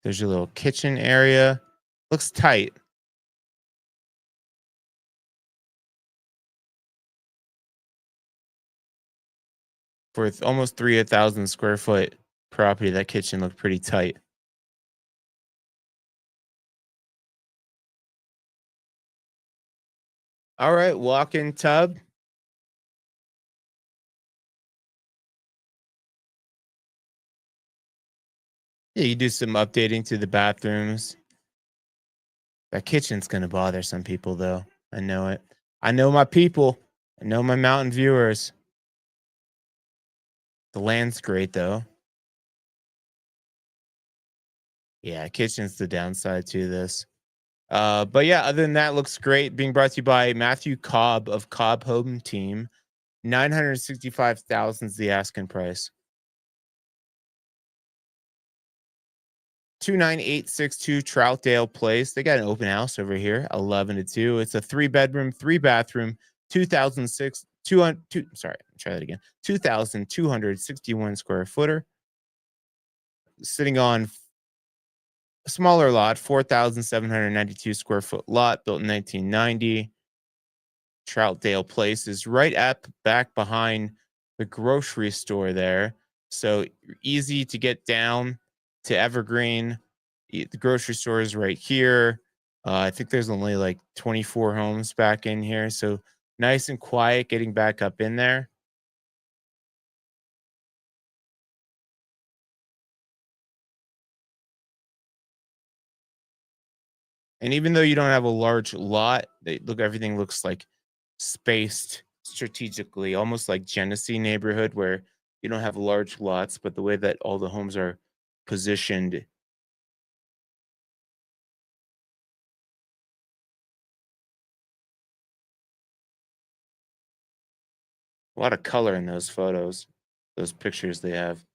There's your little kitchen area. Looks tight. For almost 3,000 square foot property. That kitchen looked pretty tight. All right, walk-in tub. Yeah, you do some updating to the bathrooms. That kitchen's gonna bother some people though. I know it. I know my people. I know my mountain viewers. The land's great though. Yeah, kitchen's the downside to this. But yeah, other than that, looks great. Being brought to you by Matthew Cobb of Cobb Home Team. 965,000 is the asking price. 29862 Troutdale Place. They got an open house over here, 11 to 2. It's a 3-bedroom, 3-bathroom, 2006, 200, sorry, try that again. 2,261 square footer. Sitting on a smaller lot, 4,792 square foot lot, built in 1990. Troutdale Place is right up back behind the grocery store there. So easy to get down to Evergreen. The grocery store is right here. I think there's only like 24 homes back in here. So nice and quiet getting back up in there. And even though you don't have a large lot, everything looks like spaced strategically, almost like Genesee neighborhood where you don't have large lots, but the way that all the homes are positioned. A lot of color in those photos, those pictures they have.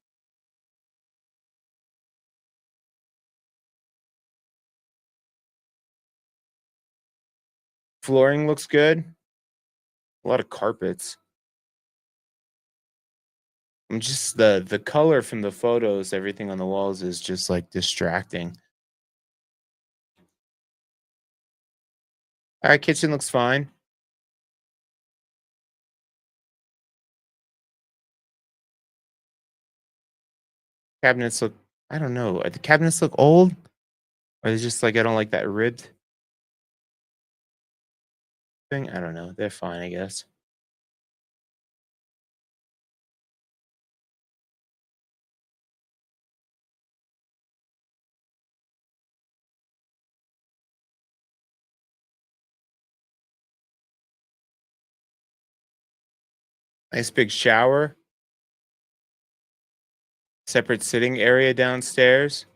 Flooring looks good. A lot of carpets. Just the color from the photos, everything on the walls is just like distracting. All right, kitchen looks fine. Cabinets look, I don't know. The cabinets look old, or it's just like I don't like that ribbed thing. I don't know. They're fine, I guess. Nice big shower, separate sitting area downstairs.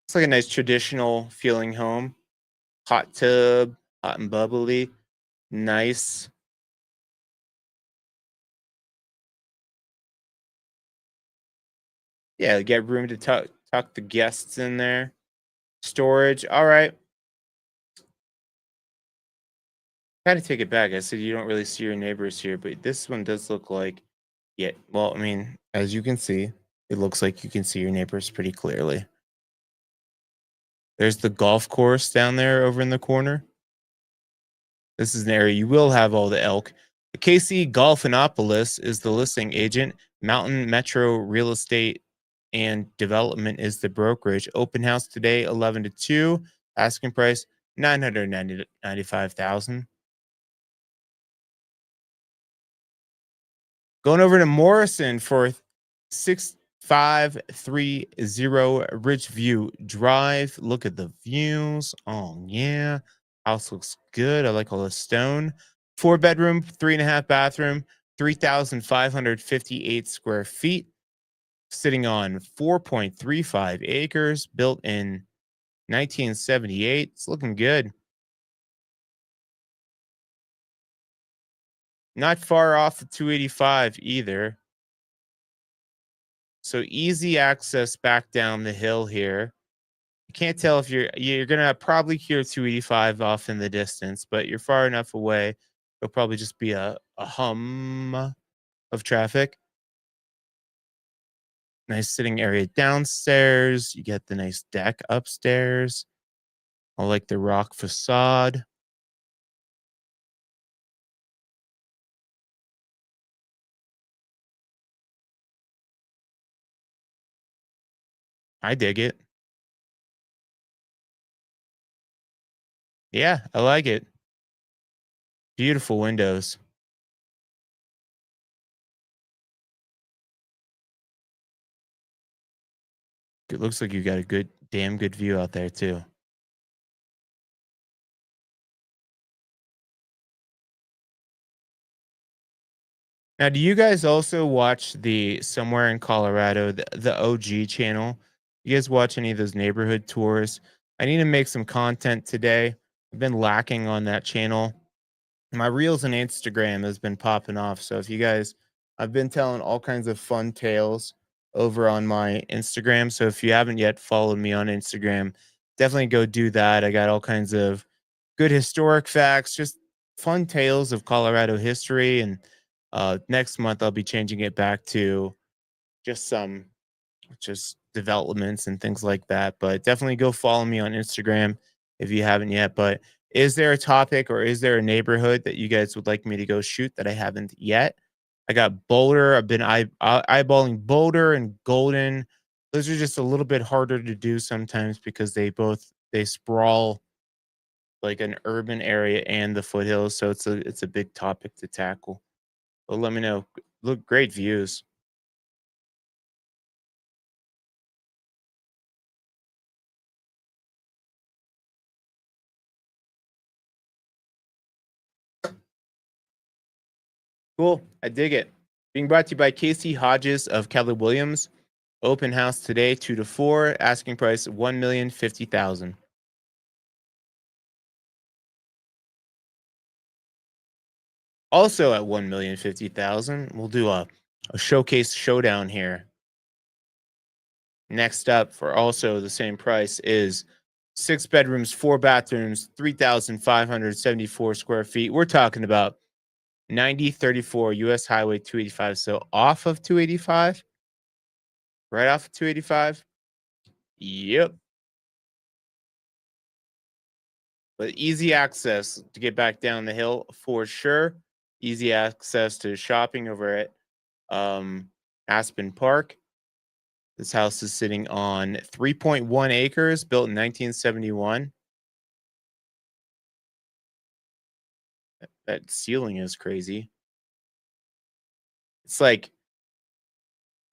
It's like a nice traditional feeling home. Hot tub, hot and bubbly, nice. Yeah, get room to tuck the guests in there. Storage. All right. Kind of take it back. I said you don't really see your neighbors here, but this one does look like, yeah. Well, I mean, as you can see, it looks like you can see your neighbors pretty clearly. There's the golf course down there over in the corner. This is an area you will have all the elk. KC Golfinopolis is the listing agent. Mountain Metro Real Estate and Development is the brokerage. Open house today, 11 to 2. Asking price, 995,000. Going over to Morrison for 6530 Ridgeview Drive. Look at the views. Oh, yeah. House looks good. I like all the stone. 4 bedroom, 3.5 bathroom, 3,558 square feet. Sitting on 4.35 acres, built in 1978. It's looking good. Not far off the 285 either. So easy access back down the hill here. You can't tell if you're gonna probably hear 285 off in the distance, but you're far enough away. It'll probably just be a hum of traffic. Nice sitting area downstairs. You get the nice deck upstairs. I like the rock facade. I dig it. Yeah, I like it. Beautiful windows. It looks like you got a damn good view out there too. Now, do you guys also watch the Somewhere in Colorado, the OG channel? You guys watch any of those neighborhood tours? I need to make some content today. I've been lacking on that channel. My reels and Instagram has been popping off. So if you guys, I've been telling all kinds of fun tales over on my Instagram. So if you haven't yet followed me on Instagram, definitely go do that. I got all kinds of good historic facts, just fun tales of Colorado history. And next month I'll be changing it back to just some just developments and things like that. But definitely go follow me on Instagram if you haven't yet. But is there a topic or is there a neighborhood that you guys would like me to go shoot that I haven't yet? I got Boulder. I've been eyeballing Boulder and Golden. Those are just a little bit harder to do sometimes because they sprawl like an urban area and the foothills. So it's a big topic to tackle. But let me know. Look, great views. Cool. I dig it. Being brought to you by Casey Hodges of Keller Williams. Open house today, 2 to 4. Asking price 1,050,000. Also at 1,050,000, we'll do a showcase showdown here. Next up, for also the same price, is 6 bedrooms, 4 bathrooms, 3,574 square feet. We're talking about 9034 US Highway 285. So off of 285. Right off of 285. Yep. But easy access to get back down the hill for sure. Easy access to shopping over at Aspen Park. This house is sitting on 3.1 acres, built in 1971. That ceiling is crazy. It's like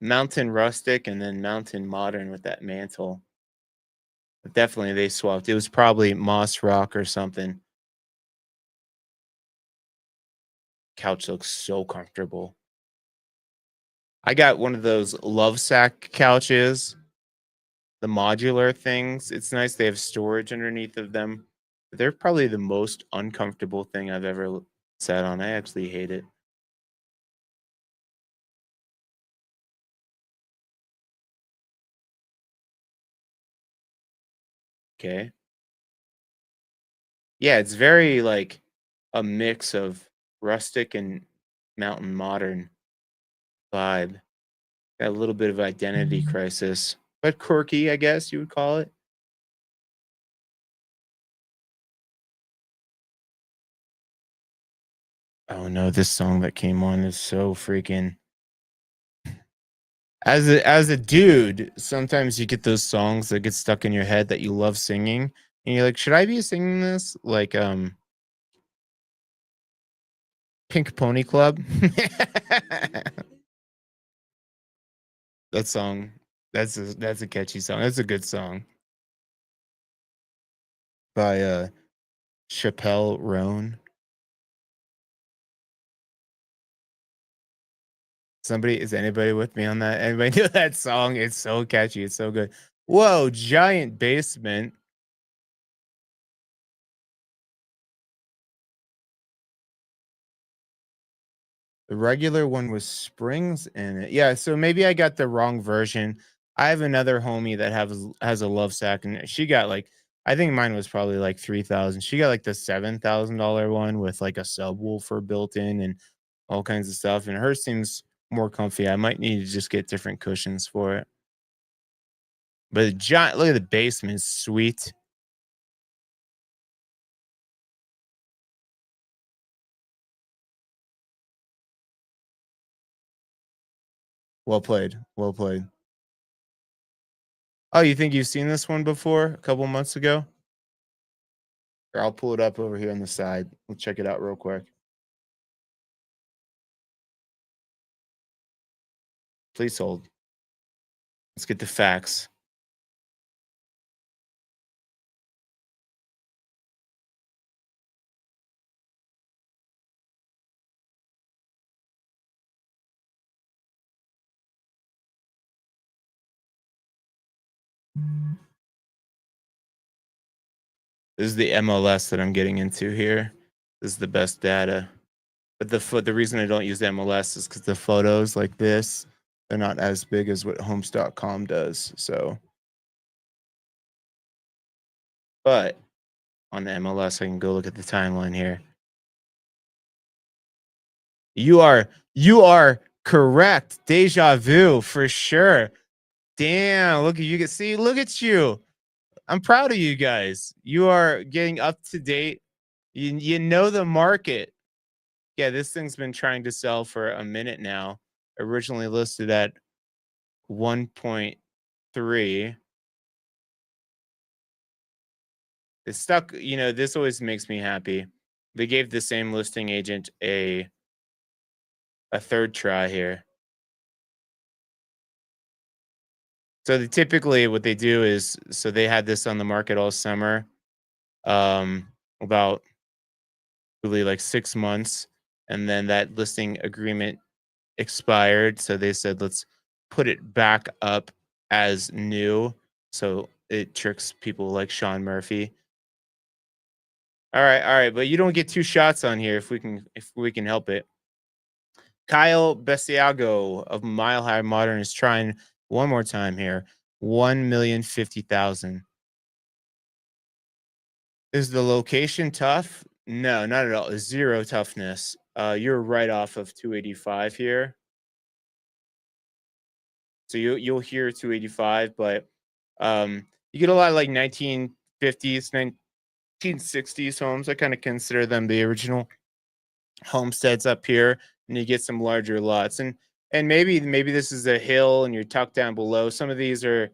mountain rustic and then mountain modern with that mantle. But definitely they swapped. It was probably moss rock or something. Couch looks so comfortable. I got one of those love sack couches, the modular things. It's nice they have storage underneath of them. But they're probably the most uncomfortable thing I've ever sat on. I actually hate it. Okay. Yeah, it's very like a mix of rustic and mountain modern vibe. Got a little bit of identity crisis, but quirky, I guess you would call it. Oh no, this song that came on is so freaking. As a dude, sometimes you get those songs that get stuck in your head that you love singing, and you're like, should I be singing this? Like Pink Pony Club. That song. That's a catchy song. That's a good song by Chappelle Roan. Somebody is anybody with me on that? Anybody know that song? It's so catchy. It's so good. Whoa, giant basement. The regular one was springs in it. Yeah, so maybe I got the wrong version. I have another homie that has a love sack, and she got like I think mine was probably like 3,000. She got like the $7,000 one with like a subwoofer built in and all kinds of stuff. And hers seems more comfy. I might need to just get different cushions for it. But the giant look at the basement, sweet. Well played. Well played. Oh, you think you've seen this one before a couple months ago? Or I'll pull it up over here on the side. We'll check it out real quick. Please hold. Let's get the facts. This is the MLS that I'm getting into here. This is the best data. But the reason I don't use the MLS is because the photos like this, they're not as big as what homes.com does. So, but on the MLS, I can go look at the timeline here. You are correct. Deja vu for sure. Damn, look at you can see, look at you. I'm proud of you guys. You are getting up to date. You know the market. Yeah, this thing's been trying to sell for a minute now. Originally listed at 1.3. It's stuck, this always makes me happy. They gave the same listing agent a third try here. So they typically what they do is so they had this on the market all summer, about really like 6 months, and then that listing agreement expired. So they said, let's put it back up as new. So it tricks people like Sean Murphy. All right, but you don't get two shots on here if we can help it. Kyle Besiago of Mile High Modern is trying one more time here. 1,050,000. Is the location tough? No, not at all. Zero toughness. You're right off of 285 here. So you'll hear 285, but you get a lot of like 1950s, 1960s homes. I kind of consider them the original homesteads up here, and you get some larger lots. And maybe this is a hill and you're tucked down below. Some of these are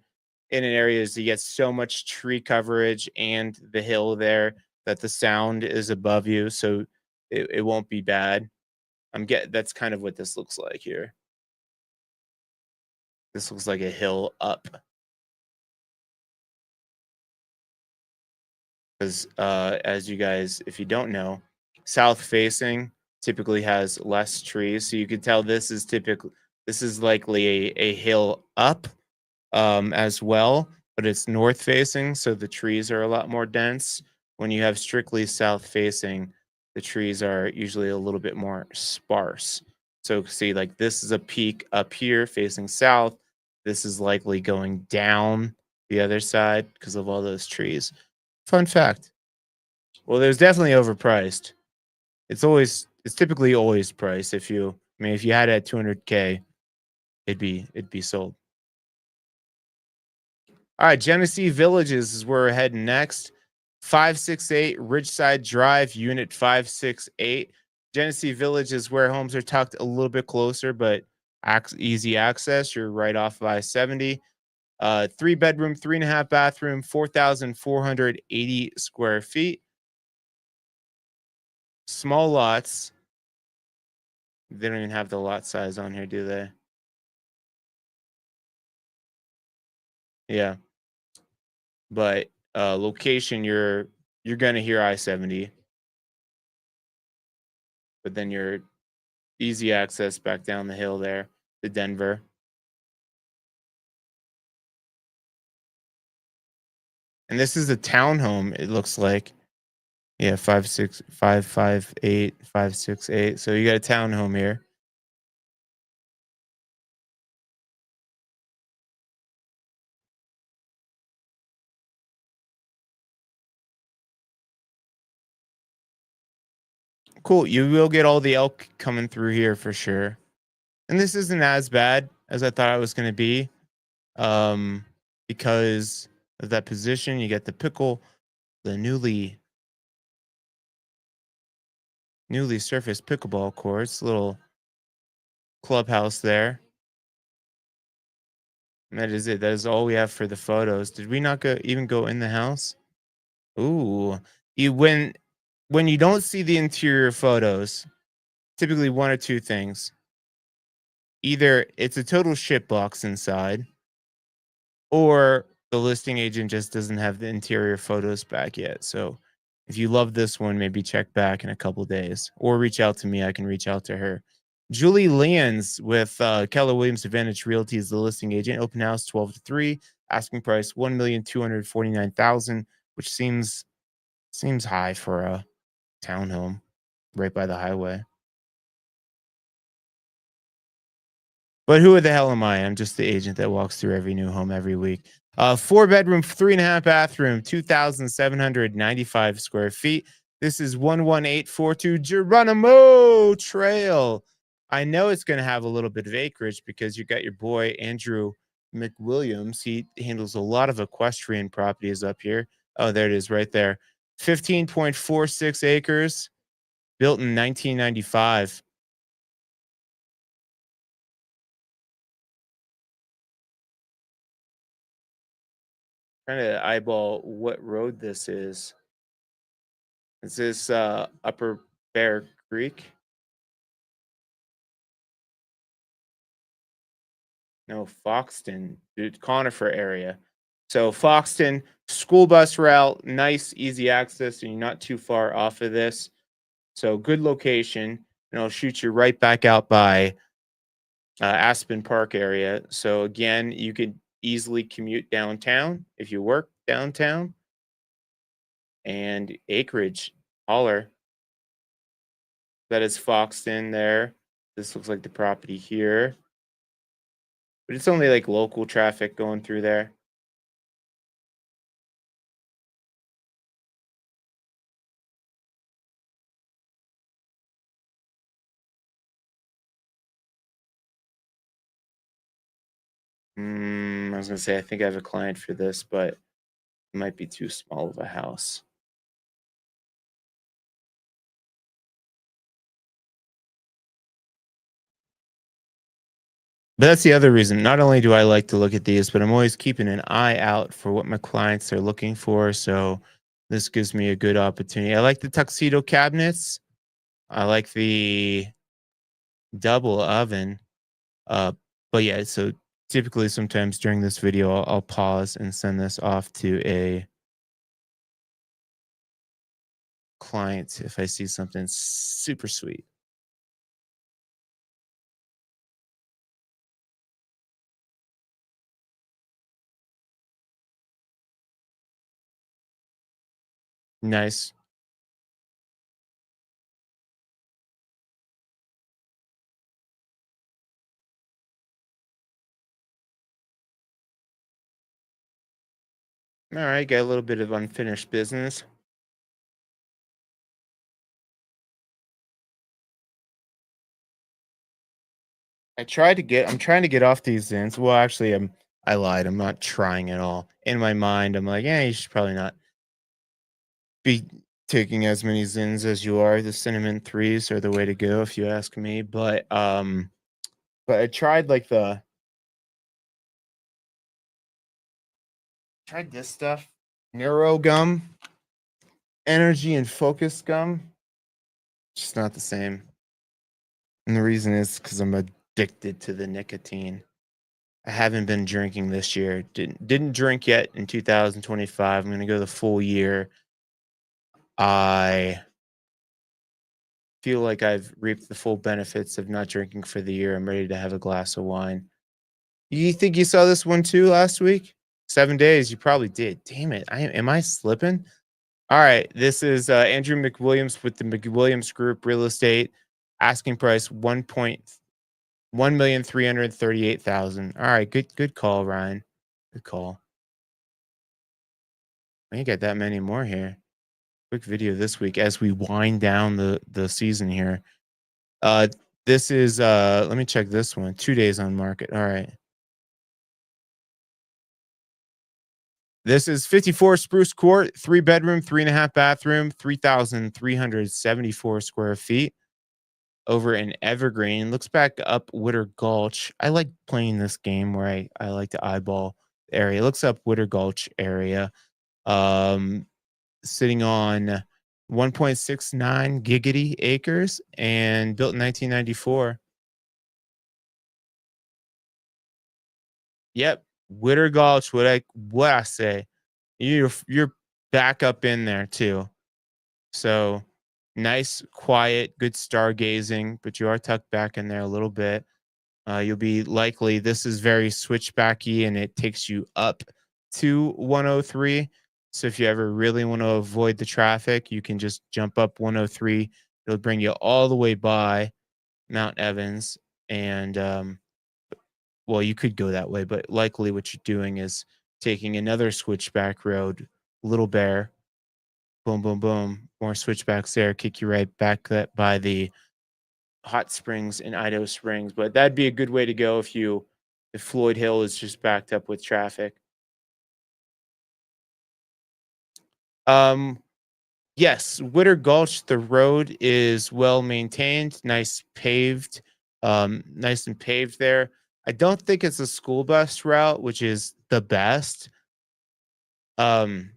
in areas you get so much tree coverage and the hill there that the sound is above you, so it won't be bad. That's kind of what this looks like here. This looks like a hill up because as you guys, if you don't know, south facing typically has less trees, so you can tell this is likely a hill up as well, but it's north facing, so the trees are a lot more dense. When you have strictly south facing, the trees are usually a little bit more sparse. So see, like this is a peak up here facing south. This is likely going down the other side because of all those trees. Fun fact. Well, there's definitely overpriced. It's typically always priced. If you had it at 200K, it'd be sold. All right, Genesee Villages is where we're heading next. 568 Ridgeside Drive, Unit 568. Genesee Village is where homes are tucked a little bit closer, but easy access. You're right off of I-70. 3 bedroom, 3.5 bathroom, 4,480 square feet. Small lots. They don't even have the lot size on here, do they? Yeah, but location, you're gonna hear I-70, but then you're easy access back down the hill there to Denver. And this is a townhome, it looks like. Yeah, 56558 568. So you got a townhome here. Cool. You will get all the elk coming through here for sure. And this isn't as bad as I thought it was going to be. Um, because of that position, you get the pickle, the newly surfaced pickleball courts, little clubhouse there. And that is it. That is all we have for the photos. Did we not even go in the house? Ooh, you when you don't see the interior photos, typically one or two things. Either it's a total shit box inside, or the listing agent just doesn't have the interior photos back yet. So if you love this one, maybe check back in a couple days or reach out to me. I can reach out to her. Julie Lyons with Keller Williams Advantage Realty is the listing agent. Open house 12 to 3. Asking price 1,249,000, which seems high for a townhome right by the highway. But who the hell am I? I'm just the agent that walks through every new home every week. 4 bedroom, 3.5 bathroom, 2,795 square feet. This is 11842 Geronimo Trail. I know it's going to have a little bit of acreage because you got your boy Andrew McWilliams. He handles a lot of equestrian properties up here. Oh, there it is right there. 15.46 acres, built in 1995. Trying to eyeball what road this is. Is this Upper Bear Creek? No, Foxton, dude, Conifer area. So Foxton, school bus route, nice, easy access, and you're not too far off of this. So good location, and I'll shoot you right back out by Aspen Park area. So again, you could easily commute downtown if you work downtown, and acreage, holler. That is Foxton there. This looks like the property here, but it's only like local traffic going through there. I was gonna say I think I have a client for this, but it might be too small of a house. But that's the other reason. Not only do I like to look at these, but I'm always keeping an eye out for what my clients are looking for. So this gives me a good opportunity. I like the tuxedo cabinets. I like the double oven. Uh, but yeah, so typically sometimes during this video, I'll pause and send this off to a client if I see something super sweet. Nice. All right, got a little bit of unfinished business. I'm trying to get off these ends. Well, actually, I lied. I'm not trying at all. In my mind, I'm like, yeah, you should probably not be taking as many zins as you are. The cinnamon threes are the way to go, if you ask me. But I tried like tried this stuff, Neuro gum, energy and focus gum. Just not the same. And the reason is because I'm addicted to the nicotine. I haven't been drinking this year. Didn't drink yet in 2025. I'm gonna go the full year. I feel like I've reaped the full benefits of not drinking for the year. I'm ready to have a glass of wine. You think you saw this one too last week? 7 days. You probably did. Damn it. Am I slipping? All right. This is Andrew McWilliams with the McWilliams Group Real Estate. Asking price 1,338,000. All right. Good call, Ryan. Good call. I ain't got that many more here. Quick video this week as we wind down the season here. Uh this is let me check this one. 2 days on market. All right. This is 54 Spruce Court, 3 bedroom, 3.5 bathroom, 3,374 square feet over in Evergreen. Looks back up Witter Gulch. I like playing this game where I like to eyeball the area. It looks up Witter Gulch area. Um Sitting on 1.69 giggity acres and built in 1994. Yep, Witter Gulch. What I say? You're back up in there too. So nice, quiet, good stargazing, but you are tucked back in there a little bit. You'll be likely, this is very switchbacky and it takes you up to 103. So if you ever really want to avoid the traffic, you can just jump up 103. It'll bring you all the way by Mount Evans. And well, you could go that way, but likely what you're doing is taking another switchback road, Little Bear, boom, boom, boom, more switchbacks there, kick you right back that by the hot springs in Idaho Springs. But that'd be a good way to go if Floyd Hill is just backed up with traffic. Um, yes, Witter Gulch, the road is well maintained, nice and paved there. I don't think it's a school bus route, which is the best. Um,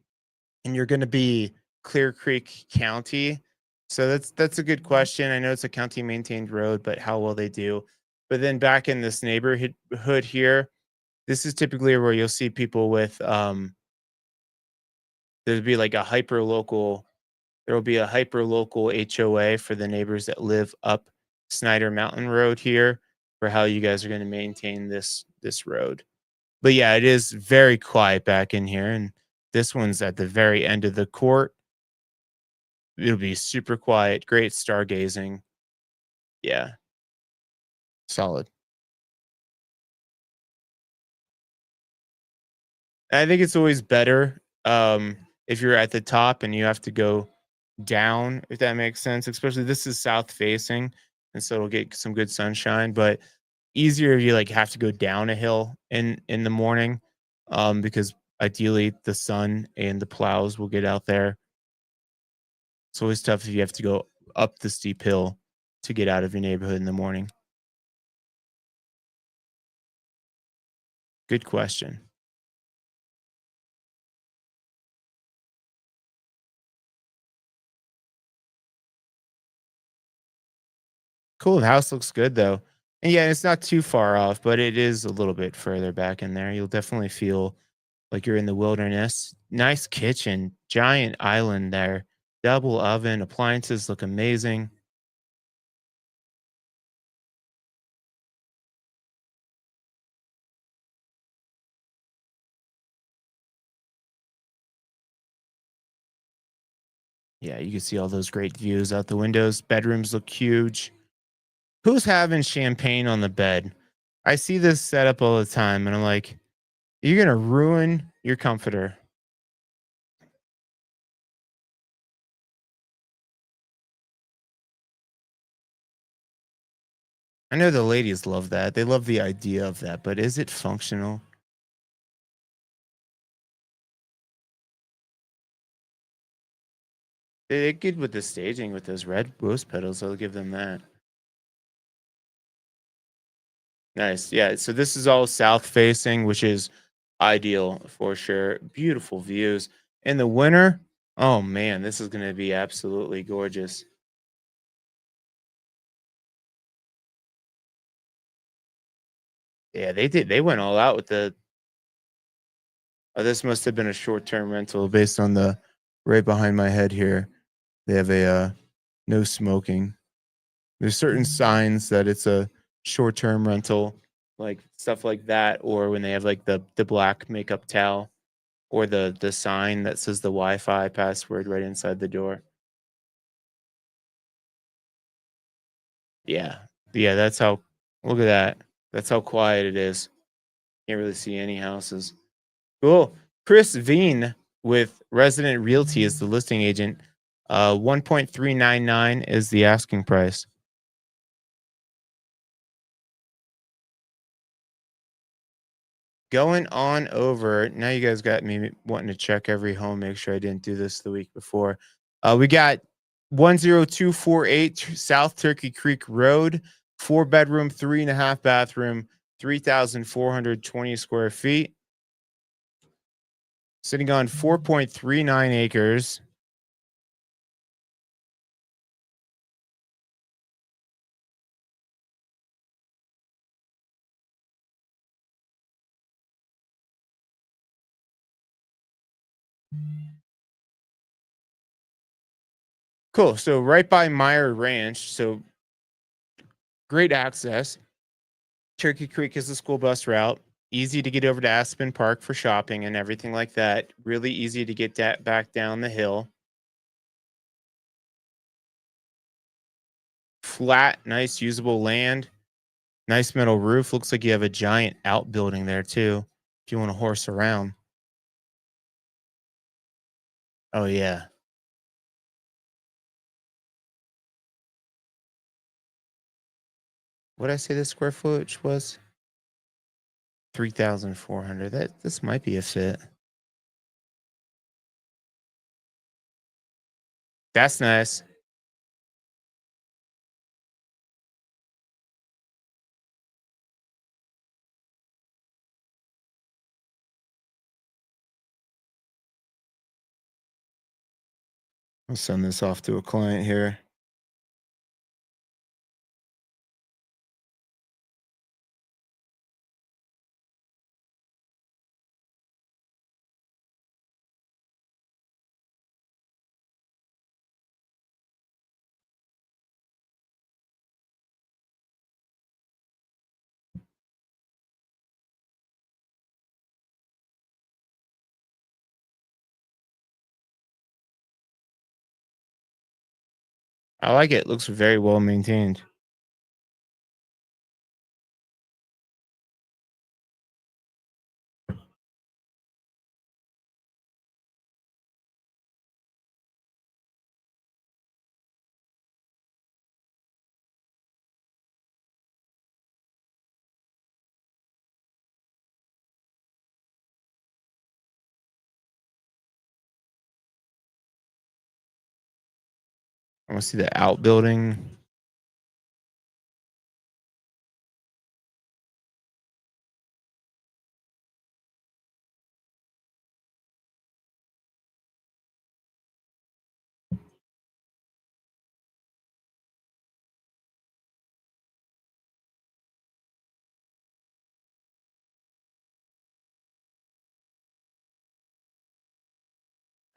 and you're going to be Clear Creek County. So that's a good question. I know it's a county maintained road, but how will they do? But then back in this neighborhood here, this is typically where you'll see people with there'd be like a hyper local there will be a hyper local HOA for the neighbors that live up Snyder Mountain Road here for how you guys are going to maintain this road. But yeah, it is very quiet back in here and this one's at the very end of the court. It'll be super quiet, great stargazing. Yeah, solid. I think it's always better if you're at the top and you have to go down, if that makes sense. Especially this is south facing, and so it'll get some good sunshine. But easier if you like have to go down a hill in the morning, because ideally the sun and the plows will get out there. It's always tough if you have to go up the steep hill to get out of your neighborhood in the morning. Good question. Cool. The house looks good though. And yeah, it's not too far off, but it is a little bit further back in there. You'll definitely feel like you're in the wilderness. Nice kitchen, giant island there, double oven, appliances look amazing. Yeah, you can see all those great views out the windows. Bedrooms look huge. Who's having champagne on the bed? I see this setup all the time, and I'm like, you're gonna ruin your comforter. I know the ladies love that. They love the idea of that, but is it functional? They did good with the staging with those red rose petals. I'll give them that. Nice. Yeah. So this is all south facing, which is ideal for sure. Beautiful views. In the winter, oh man, this is going to be absolutely gorgeous. Yeah, they did. They went all out with the. Oh, this must have been a short term rental based on the right behind my head here. They have a no smoking. There's certain signs that it's a short term rental, like stuff like that, or when they have like the black makeup towel or the sign that says the Wi-Fi password right inside the door. Yeah. Yeah, that's how look at that. That's how quiet it is. Can't really see any houses. Cool. Chris Veen with Resident Realty is the listing agent. 1.399 is the asking price. Going on over. Now you guys got me wanting to check every home, make sure I didn't do this the week before. We got 10248 South Turkey Creek Road, 4 bedroom, 3.5 bathroom, 3,420 square feet, sitting on 4.39 acres. Cool. So right by Meyer Ranch. So great access. Turkey Creek is a school bus route. Easy to get over to Aspen Park for shopping and everything like that. Really easy to get that back down the hill. Flat, nice, usable land. Nice metal roof. Looks like you have a giant outbuilding there too. If you want to horse around. Oh yeah. What did I say the square footage was? 3,400. That this might be a fit. That's nice. I'll send this off to a client here. I like it. Looks very well maintained. I want to see the outbuilding.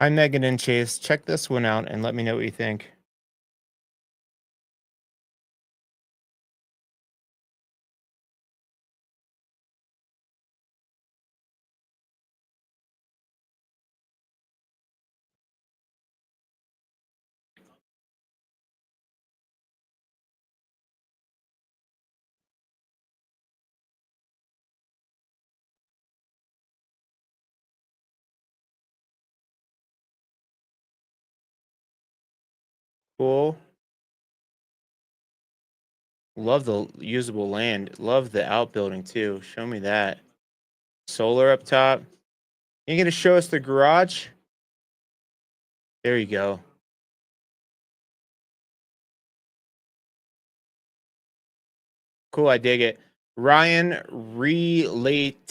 Hi, Megan and Chase. Check this one out and let me know what you think. Cool. Love the usable land. Love the outbuilding too. Show me that. Solar up top. You gonna show us the garage? There you go. Cool, I dig it. Ryan Relatio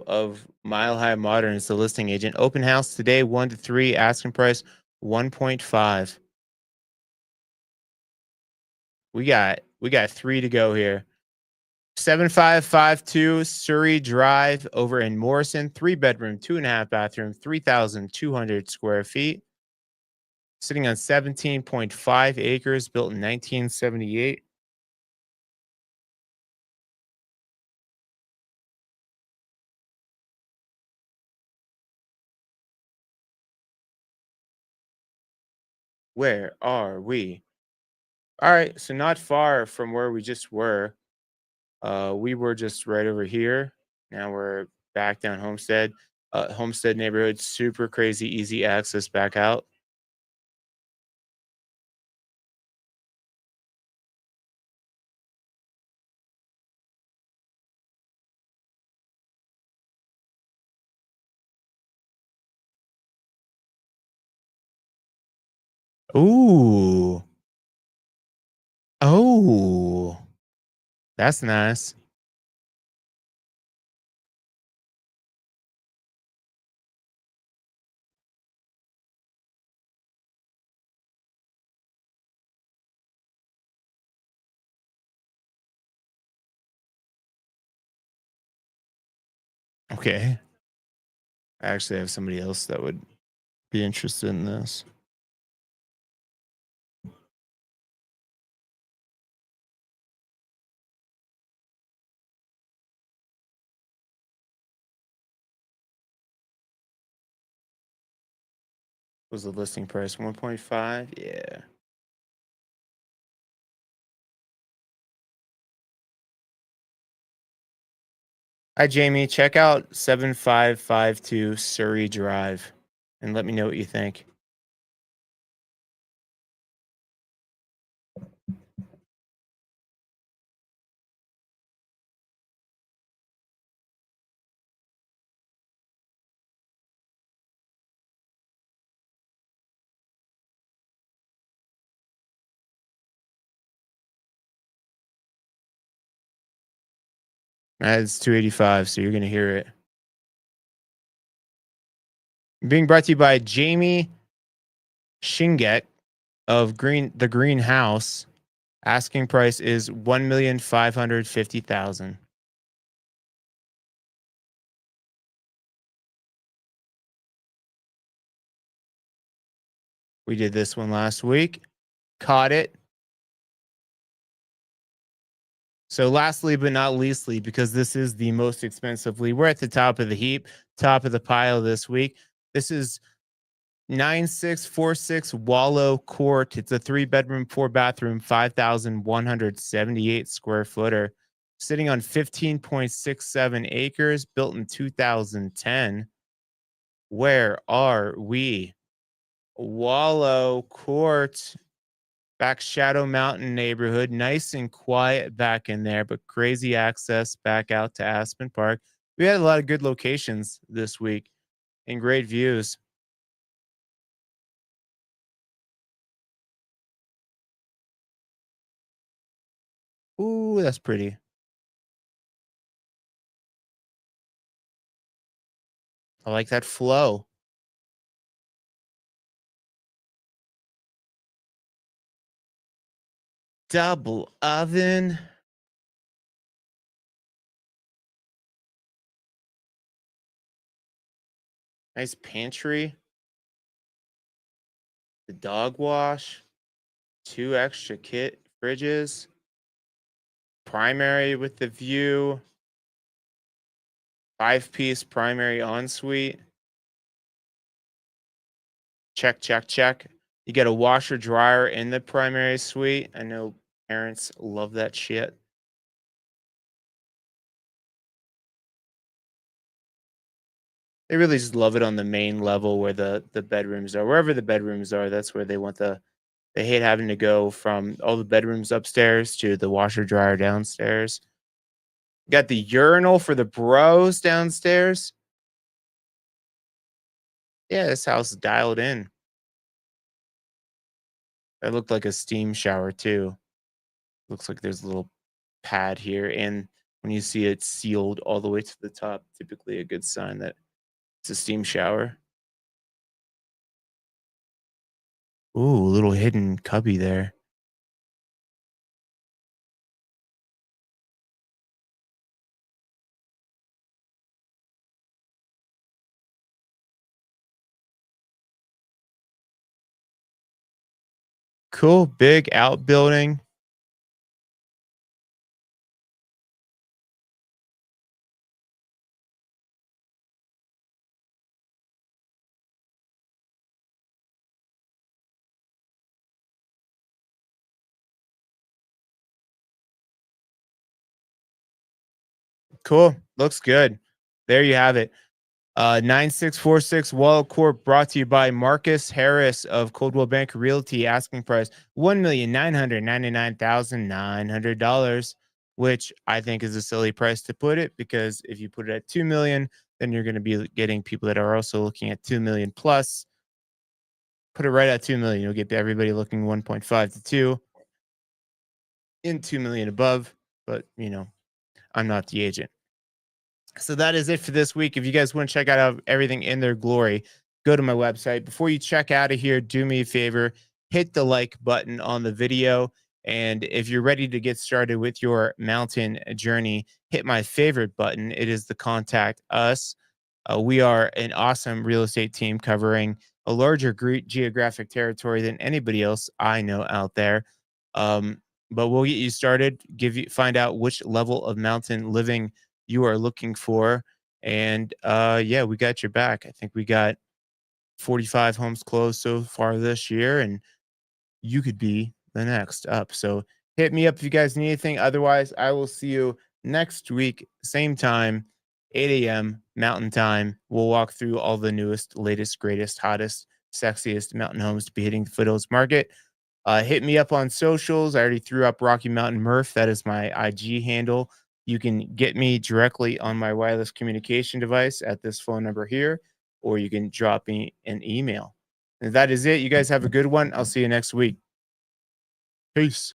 of Mile High Modern is the listing agent. Open house today, 1 to 3, asking price 1.5. We got 3 to go here. 7552 Surrey Drive over in Morrison, 3-bedroom, 2.5 bathroom, 3,200 square feet. Sitting on 17.5 acres, built in 1978. Where are we? All right, so not far from where we just were. We were just right over here. Now we're back down Homestead. Homestead neighborhood, super crazy, easy access back out. Ooh. Oh. That's nice. Okay. I actually have somebody else that would be interested in this. Was the listing price 1.5? Yeah. Hi, Jamie. Check out 7552 Surrey Drive and let me know what you think. It's 285, so you're going to hear it. Being brought to you by Jamie Shinget of the Greenhouse. Asking price is 1,550,000. We did this one last week. Caught it. So lastly, but not leastly, because this is the most expensively, we're at the top of the heap, top of the pile this week. This is 9646 Wallow Court. It's a 3-bedroom, 4-bathroom, 5,178 square footer, sitting on 15.67 acres, built in 2010. Where are we? Wallow Court, back Shadow Mountain neighborhood, nice and quiet back in there, but crazy access back out to Aspen Park. We had a lot of good locations this week and great views. Ooh, that's pretty. I like that flow. Double oven. Nice pantry. The dog wash. Two extra kit fridges. Primary with the view. 5-piece primary ensuite. Check, check, check. You get a washer dryer in the primary suite. I know parents love that shit. They really just love it on the main level where the bedrooms are. Wherever the bedrooms are, that's where they want they hate having to go from all the bedrooms upstairs to the washer dryer downstairs. Got the urinal for the bros downstairs. Yeah, this house is dialed in. That looked like a steam shower too. Looks like there's a little pad here, and when you see it sealed all the way to the top, typically a good sign that it's a steam shower. Ooh, a little hidden cubby there. Cool, big outbuilding. Cool, looks good. There you have it. 9646 Wall Corp, brought to you by Marcus Harris of Coldwell Banker Realty. Asking price $1,999,900, which I think is a silly price to put it, because if you put it at 2 million, then you're going to be getting people that are also looking at 2 million plus. Put it right at 2 million, you'll get everybody looking 1.5 to 2 in 2 million above. But I'm not the agent. So that is it for this week. If you guys want to check out everything in their glory, go to my website. Before you check out of here, do me a favor, hit the like button on the video. And if you're ready to get started with your mountain journey, hit my favorite button. It is the contact us. We are an awesome real estate team covering a larger geographic territory than anybody else I know out there. Um, but we'll get you started, find out which level of mountain living you are looking for. And yeah, we got your back. I think we got 45 homes closed so far this year, and you could be the next up. So hit me up if you guys need anything. Otherwise, I will see you next week, same time, 8 a.m. Mountain Time. We'll walk through all the newest, latest, greatest, hottest, sexiest mountain homes to be hitting the Foothills market. Hit me up on socials. I already threw up Rocky Mountain Murph. That is my IG handle. You can get me directly on my wireless communication device at this phone number here, or you can drop me an email. And that is it. You guys have a good one. I'll see you next week. Peace.